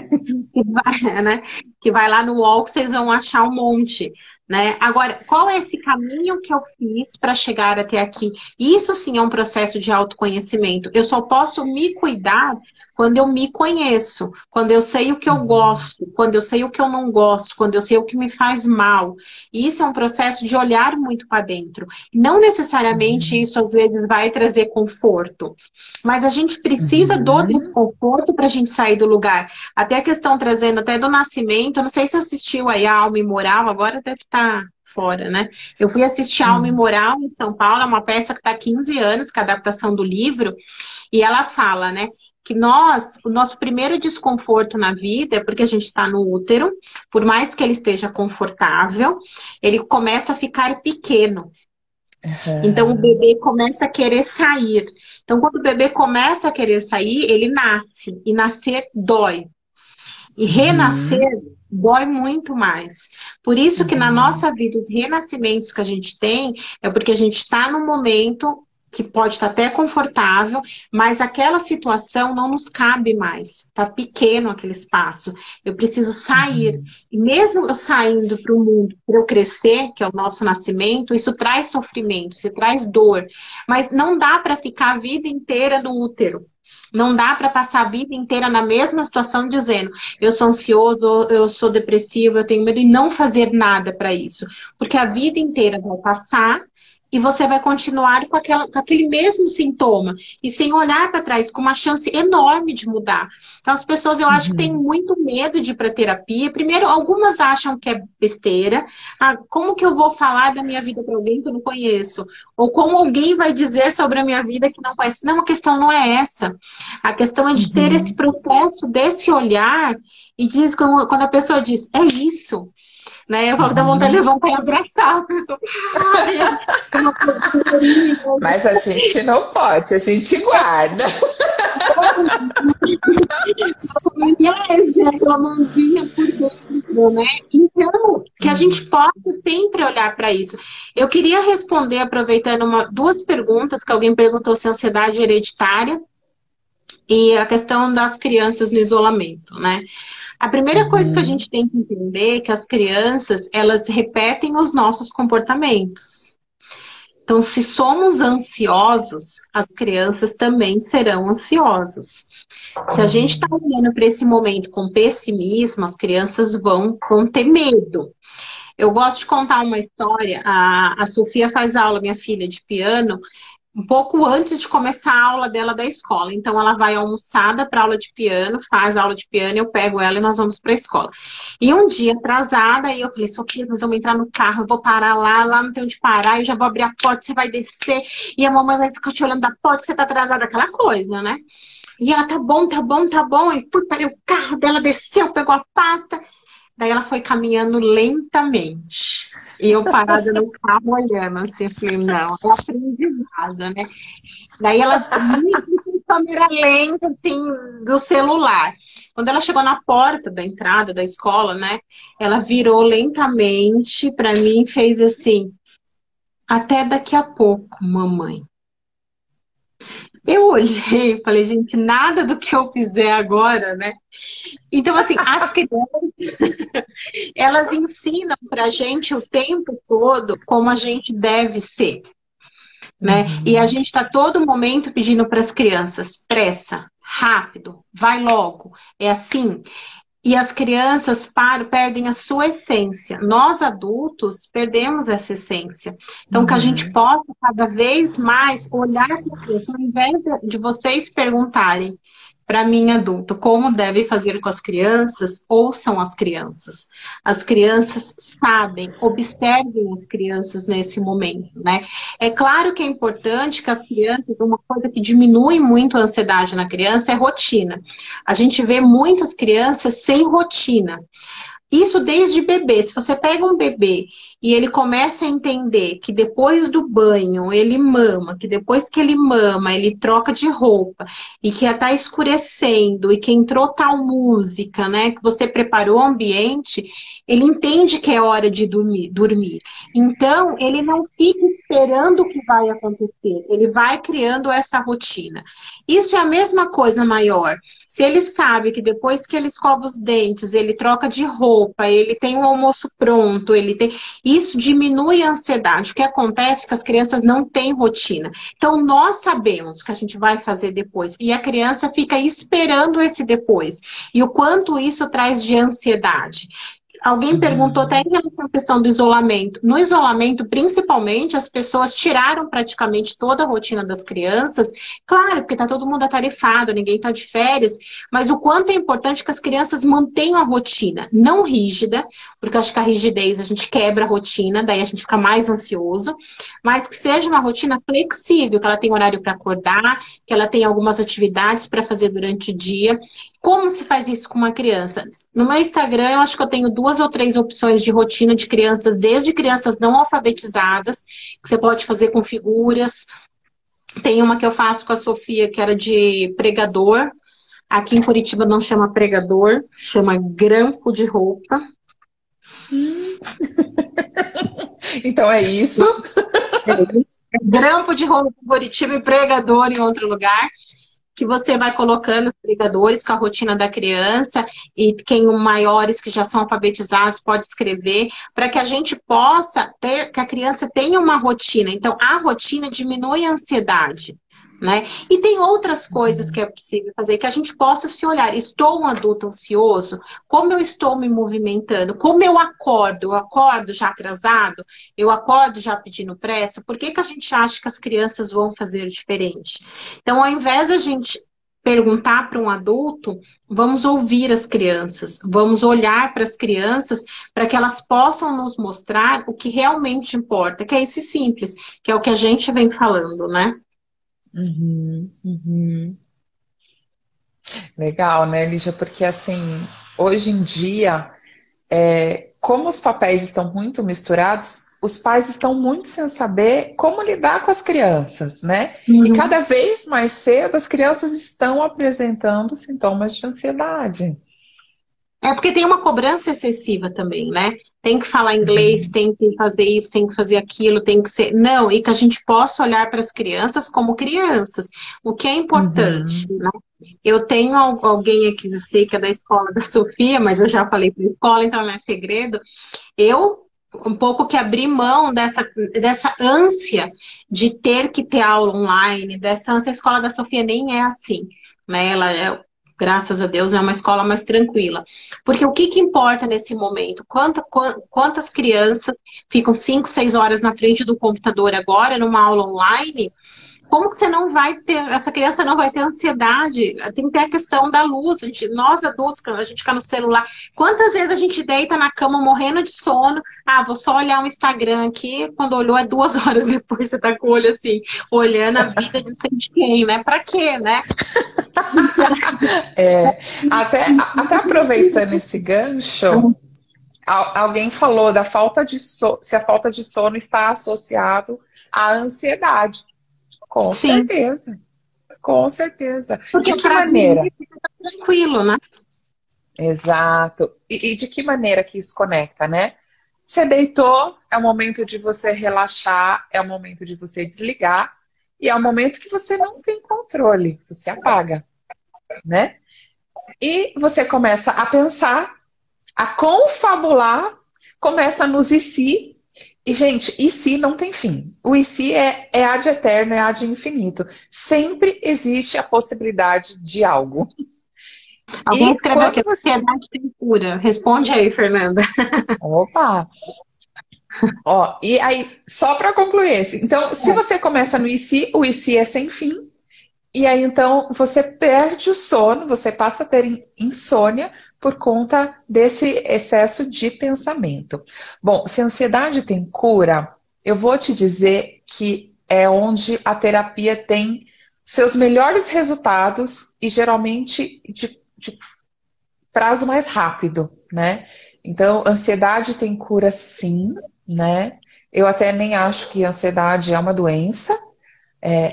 Que vai, né? Que vai lá no UOL que vocês vão achar um monte. Né? Agora, qual é esse caminho que eu fiz para chegar até aqui? Isso sim é um processo de autoconhecimento. Eu só posso me cuidar quando eu me conheço, quando eu sei o que eu gosto, quando eu sei o que eu não gosto, quando eu sei o que me faz mal. E isso é um processo de olhar muito para dentro. Não necessariamente isso às vezes vai trazer conforto, mas a gente precisa do desconforto para a gente sair do lugar. Até a questão trazendo até do nascimento, eu não sei se assistiu aí a Alma Imoral, agora deve estar fora, né? Eu fui assistir Alma Imoral em São Paulo, é uma peça que está há 15 anos, que é a adaptação do livro, e ela fala, né? Que o nosso primeiro desconforto na vida é porque a gente está no útero, por mais que ele esteja confortável, ele começa a ficar pequeno. Então, o bebê começa a querer sair. Então, quando o bebê começa a querer sair, ele nasce. E nascer dói. E renascer dói muito mais. Por isso que na nossa vida, os renascimentos que a gente tem é porque a gente está num momento que pode estar até confortável, mas aquela situação não nos cabe mais. Está pequeno aquele espaço. Eu preciso sair. E mesmo eu saindo para o mundo, para eu crescer, que é o nosso nascimento, isso traz sofrimento, isso traz dor. Mas não dá para ficar a vida inteira no útero. Não dá para passar a vida inteira na mesma situação dizendo eu sou ansioso, eu sou depressivo, eu tenho medo e não fazer nada para isso. Porque a vida inteira vai passar e você vai continuar com aquele mesmo sintoma e sem olhar para trás, com uma chance enorme de mudar. Então as pessoas, eu acho que têm muito medo de ir para terapia. Primeiro, algumas acham que é besteira. Ah, como que eu vou falar da minha vida para alguém que eu não conheço? Ou como alguém vai dizer sobre a minha vida que não conhece? Não, a questão não é essa. A questão é de ter esse processo, desse olhar, e diz quando a pessoa diz, é isso, né? Eu falo, dá vontade de levantar e abraçar a pessoa. Mas a gente não pode, a gente guarda. Aquela mãozinha por dentro, né? Então, que a gente possa sempre olhar para isso. Eu queria responder, aproveitando duas perguntas, que alguém perguntou se a ansiedade é hereditária e a questão das crianças no isolamento, né? A primeira coisa que a gente tem que entender é que as crianças, elas repetem os nossos comportamentos. Então, se somos ansiosos, as crianças também serão ansiosas. Se a gente está olhando para esse momento com pessimismo, as crianças vão ter medo. Eu gosto de contar uma história. A Sofia faz aula, minha filha, de piano, um pouco antes de começar a aula dela da escola. Então, ela vai almoçada para aula de piano, faz aula de piano, eu pego ela e nós vamos para a escola. E um dia atrasada, aí eu falei, Sofia, nós vamos entrar no carro, eu vou parar lá não tem onde parar, eu já vou abrir a porta, você vai descer, e a mamãe vai ficar te olhando da porta, você tá atrasada, aquela coisa, né? E ela, tá bom, tá bom, tá bom. E fui, parei o carro dela, desceu, pegou a pasta. Daí ela foi caminhando lentamente. E eu parada no carro olhando, assim, eu falei, não, é aprendizado, né? Daí ela muito com câmera lenta, assim, do celular. Quando ela chegou na porta da entrada da escola, né? Ela virou lentamente para mim e fez assim, até daqui a pouco, mamãe. Eu olhei e falei, gente, nada do que eu fizer agora, né? Então, assim, as crianças, elas ensinam pra gente o tempo todo como a gente deve ser, né? E a Uhum. gente está todo momento pedindo para as crianças, pressa, rápido, vai logo, é assim. E as crianças perdem a sua essência. Nós adultos perdemos essa essência. Então, que a gente Uhum. possa cada vez mais olhar para a criança, ao invés de vocês perguntarem para mim, adulto, como deve fazer com as crianças, ouçam as crianças. As crianças sabem, observem as crianças nesse momento, né? É claro que é importante que as crianças, uma coisa que diminui muito a ansiedade na criança é rotina. A gente vê muitas crianças sem rotina. Isso desde bebê. Se você pega um bebê e ele começa a entender que depois do banho ele mama, que depois que ele mama ele troca de roupa e que está escurecendo e que entrou tal música, né, que você preparou o ambiente, ele entende que é hora de dormir. Então, ele não fica esperando o que vai acontecer. Ele vai criando essa rotina. Isso é a mesma coisa maior. Se ele sabe que depois que ele escova os dentes, ele troca de roupa, ele tem o almoço pronto, ele tem. Isso diminui a ansiedade. O que acontece é que as crianças não têm rotina. Então, nós sabemos o que a gente vai fazer depois. E a criança fica esperando esse depois. E o quanto isso traz de ansiedade. Alguém perguntou até Uhum. em relação à questão do isolamento. No isolamento, principalmente, as pessoas tiraram praticamente toda a rotina das crianças. Claro, porque está todo mundo atarefado, ninguém está de férias. Mas o quanto é importante que as crianças mantenham a rotina, não rígida, porque eu acho que a rigidez a gente quebra a rotina, daí a gente fica mais ansioso, mas que seja uma rotina flexível, que ela tenha horário para acordar, que ela tenha algumas atividades para fazer durante o dia. Como se faz isso com uma criança? No meu Instagram, eu acho que eu tenho 2 ou 3 opções de rotina de crianças, desde crianças não alfabetizadas, que você pode fazer com figuras. Tem uma que eu faço com a Sofia, que era de pregador. Aqui em Curitiba não chama pregador, chama grampo de roupa. Então é isso. Grampo de roupa em Curitiba e pregador em outro lugar. Que você vai colocando os pregadores com a rotina da criança e quem maiores que já são alfabetizados pode escrever, para que a gente possa ter, que a criança tenha uma rotina. Então, a rotina diminui a ansiedade. Né? E tem outras coisas que é possível fazer, que a gente possa se olhar. Estou um adulto ansioso? Como eu estou me movimentando? Como eu acordo? Eu acordo já atrasado? Eu acordo já pedindo pressa? Por que que a gente acha que as crianças vão fazer diferente? Então, ao invés de a gente perguntar para um adulto, vamos ouvir as crianças, vamos olhar para as crianças para que elas possam nos mostrar o que realmente importa, que é esse simples, que é o que a gente vem falando, né? Uhum, uhum. Legal, né, Lígia? Porque assim, hoje em dia, como os papéis estão muito misturados, os pais estão muito sem saber como lidar com as crianças, né? E Uhum. cada vez mais cedo as crianças estão apresentando sintomas de ansiedade. É porque tem uma cobrança excessiva também, né? Tem que falar inglês, Uhum, tem que fazer isso, tem que fazer aquilo, tem que ser. Não, e que a gente possa olhar para as crianças como crianças, o que é importante, uhum, né? Eu tenho alguém aqui, eu sei que é da escola da Sofia, mas eu já falei para a escola, então não é segredo. Eu um pouco que abri mão dessa ânsia de ter que ter aula online, dessa ânsia. A escola da Sofia nem é assim, né? Ela é, graças a Deus, é uma escola mais tranquila. Porque o que que importa nesse momento? Quantas crianças ficam 5, 6 horas na frente do computador agora, numa aula online? Como que você não vai ter, essa criança não vai ter ansiedade? Tem que ter a questão da luz. Nós adultos, quando a gente fica no celular, quantas vezes a gente deita na cama morrendo de sono? Ah, vou só olhar o Instagram aqui. Quando olhou, é 2 horas depois você tá com o olho assim, olhando a vida de não sei de quem, né? Pra quê, né? É, até aproveitando esse gancho, alguém falou da falta de se a falta de sono está associado à ansiedade. Com Sim, certeza, com certeza. De porque que para dormir maneira? fica tranquilo, né? Exato. E de que maneira que isso conecta, né? Você deitou, é o momento de você relaxar, é o momento de você desligar, e é o momento que você não tem controle, você apaga, né? E você começa a pensar, a confabular, começa nos e se. E, gente, e se não tem fim. O e se é ad eterno, é ad infinito. Sempre existe a possibilidade de algo. Alguém E escreveu aqui, quando a você. ansiedade tem cura. Responde aí, Fernanda. Opa! Ó, e aí, só para concluir esse. Então, se você começa no e se, o e se é sem fim. E aí, então, você perde o sono, você passa a ter insônia por conta desse excesso de pensamento. Bom, se a ansiedade tem cura, eu vou te dizer que é onde a terapia tem seus melhores resultados e geralmente de prazo mais rápido, né? Então, ansiedade tem cura sim, né? Eu até nem acho que ansiedade é uma doença.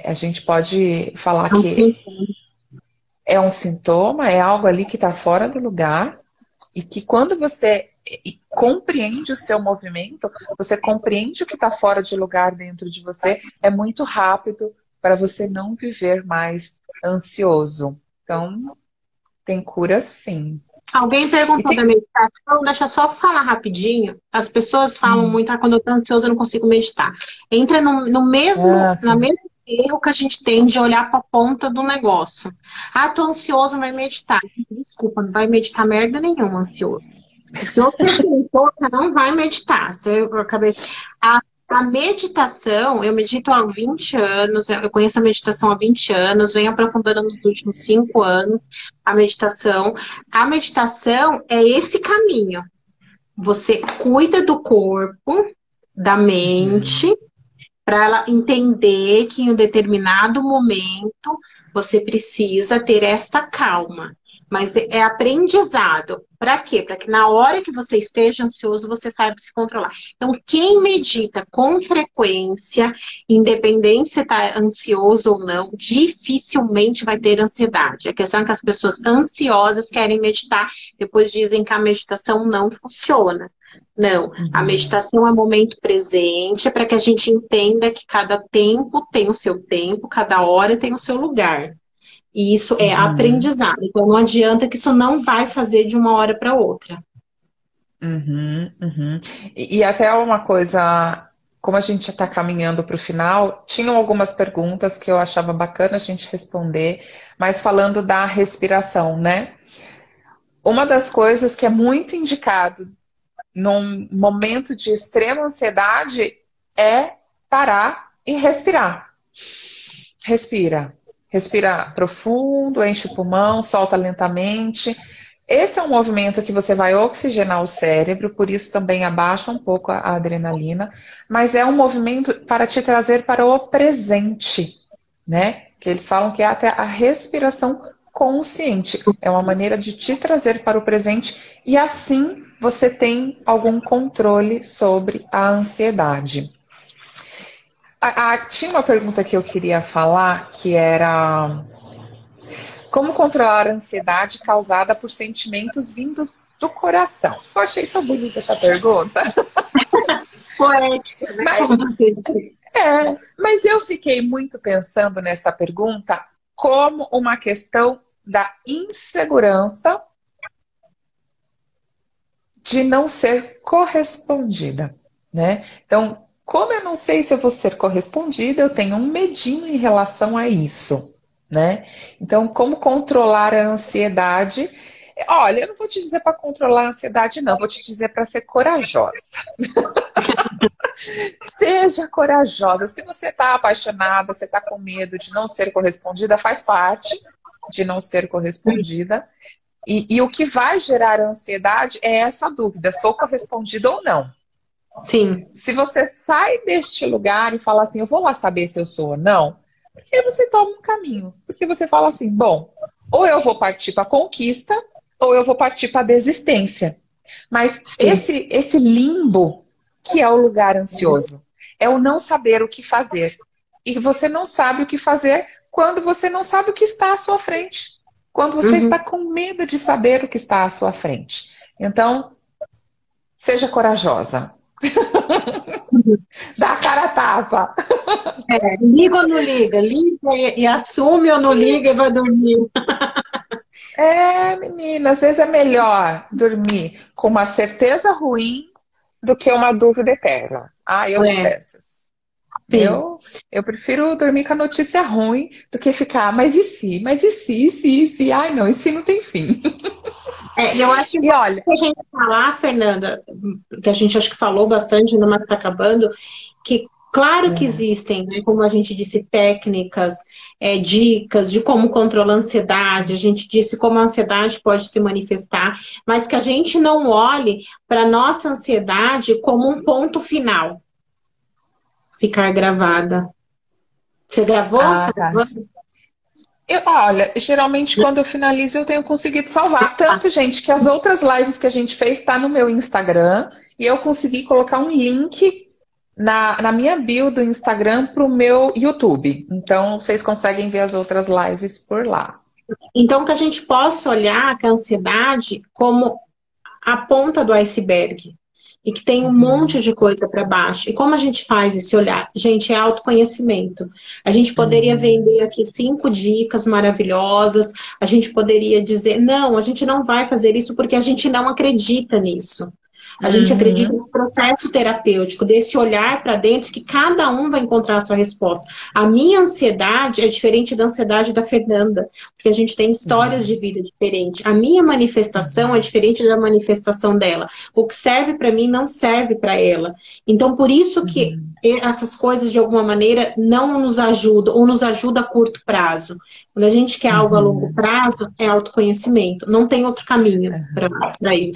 A gente pode falar que é um sintoma, é algo ali que está fora do lugar e que quando você compreende o seu movimento, você compreende o que está fora de lugar dentro de você, é muito rápido para você não viver mais ansioso. Então, tem cura sim. Alguém E perguntou da tem. meditação, deixa eu só falar rapidinho. As pessoas falam Hum, muito, quando eu tô ansiosa eu não consigo meditar. Entra no mesmo, ah, na sim. mesmo erro que a gente tem de olhar para a ponta do negócio. Ah, tô ansioso, vai meditar. Desculpa, não vai meditar merda nenhuma, ansioso. Se você sentou, você não vai meditar. Eu acabei. A meditação, eu medito há 20 anos, eu conheço a meditação há 20 anos, venho aprofundando nos últimos 5 anos a meditação. A meditação é esse caminho. Você cuida do corpo, da Uhum, mente, para ela entender que em um determinado momento você precisa ter esta calma. Mas é aprendizado. Para quê? Para que na hora que você esteja ansioso, você saiba se controlar. Então, quem medita com frequência, independente se está ansioso ou não, dificilmente vai ter ansiedade. A questão é que as pessoas ansiosas querem meditar, depois dizem que a meditação não funciona. Não, a uhum, meditação é momento presente, é para que a gente entenda que cada tempo tem o seu tempo, cada hora tem o seu lugar. E isso é uhum, aprendizado. Então não adianta que isso não vai fazer de uma hora para outra. uhum, uhum. E até uma coisa, como a gente já está caminhando para o final, tinham algumas perguntas que eu achava bacana a gente responder, mas falando da respiração, né? Uma das coisas que é muito indicado num momento de extrema ansiedade é parar e respirar. Respira. Respira profundo, enche o pulmão, solta lentamente. Esse é um movimento que você vai oxigenar o cérebro, por isso também abaixa um pouco a adrenalina, mas é um movimento para te trazer para o presente, né? Que eles falam que é até a respiração consciente. É uma maneira de te trazer para o presente e assim você tem algum controle sobre a ansiedade. Tinha uma pergunta que eu queria falar, que era como controlar a ansiedade causada por sentimentos vindos do coração. Eu achei tão bonita essa pergunta, Poética, né? mas, Como você diz. mas eu fiquei muito pensando nessa pergunta como uma questão da insegurança de não ser correspondida, né? Então, como eu não sei se eu vou ser correspondida, eu tenho um medinho em relação a isso, né? Então, como controlar a ansiedade? Olha, eu não vou te dizer para controlar a ansiedade, não, vou te dizer para ser corajosa. Seja corajosa. Se você está apaixonada, você está com medo de não ser correspondida, faz parte de não ser correspondida. E o que vai gerar ansiedade é essa dúvida: sou correspondida ou não? Sim. Se você sai deste lugar e fala assim, eu vou lá saber se eu sou ou não, porque você toma um caminho. Porque você fala assim, bom, ou eu vou partir para a conquista, ou eu vou partir para a desistência. Mas esse limbo que é o lugar ansioso, é o não saber o que fazer. E você não sabe o que fazer quando você não sabe o que está à sua frente. Quando você está com medo de saber o que está à sua frente. Então, seja corajosa. Dá a cara a tapa. Liga ou não liga? Liga e assume ou não liga e vai dormir. Menina, às vezes é melhor dormir com uma certeza ruim do que uma dúvida eterna. Eu sou dessas. Eu prefiro dormir com a notícia ruim do que ficar, mas e se? Mas e se? E se? E se? Ai, não, e se não tem fim. Eu acho que a gente falar, Fernanda, que a gente acho que falou bastante, mas está acabando, que claro que existem, né, como a gente disse, técnicas, dicas de como controlar a ansiedade, a gente disse como a ansiedade pode se manifestar, mas que a gente não olhe para a nossa ansiedade como um ponto final. Ficar gravada. Você gravou? Olha, geralmente quando eu finalizo eu tenho conseguido salvar. Tanto, gente, que as outras lives que a gente fez está no meu Instagram e eu consegui colocar um link na minha bio do Instagram para o meu YouTube. Então, vocês conseguem ver as outras lives por lá. Então, que a gente possa olhar a ansiedade como a ponta do iceberg. E que tem um monte de coisa para baixo. E como a gente faz esse olhar? Gente, é autoconhecimento. A gente poderia vender aqui 5 dicas maravilhosas. A gente poderia dizer, não, a gente não vai fazer isso porque a gente não acredita nisso. A gente acredita no processo terapêutico, desse olhar para dentro, que cada um vai encontrar a sua resposta. A minha ansiedade é diferente da ansiedade da Fernanda, porque a gente tem histórias de vida diferentes. A minha manifestação é diferente da manifestação dela. O que serve para mim não serve para ela. Então, por isso que essas coisas, de alguma maneira, não nos ajudam, ou nos ajudam a curto prazo. Quando a gente quer algo a longo prazo, é autoconhecimento. Não tem outro caminho para ir.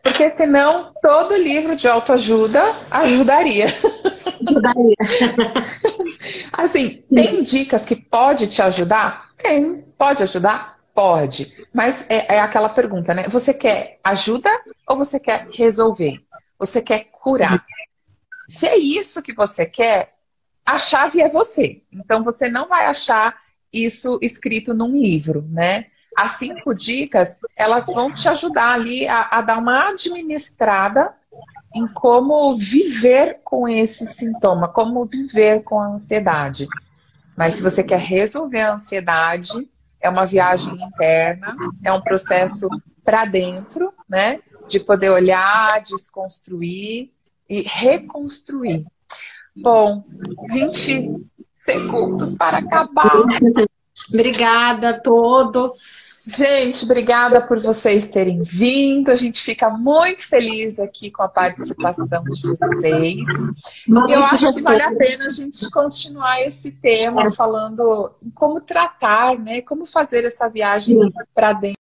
Porque senão todo livro de autoajuda ajudaria. Assim, tem dicas que pode te ajudar? Tem. Pode ajudar? Pode. Mas é aquela pergunta, né? Você quer ajuda ou você quer resolver? Você quer curar? Se é isso que você quer, a chave é você. Então você não vai achar isso escrito num livro, né? As 5 dicas, elas vão te ajudar ali a dar uma administrada em como viver com esse sintoma, como viver com a ansiedade. Mas se você quer resolver a ansiedade, é uma viagem interna, é um processo para dentro, né? De poder olhar, desconstruir e reconstruir. Bom, 20 segundos para acabar. Obrigada a todos. Gente, obrigada por vocês terem vindo. A gente fica muito feliz aqui com a participação de vocês. Eu acho que vale a pena a gente continuar esse tema falando como tratar, né? Como fazer essa viagem para dentro.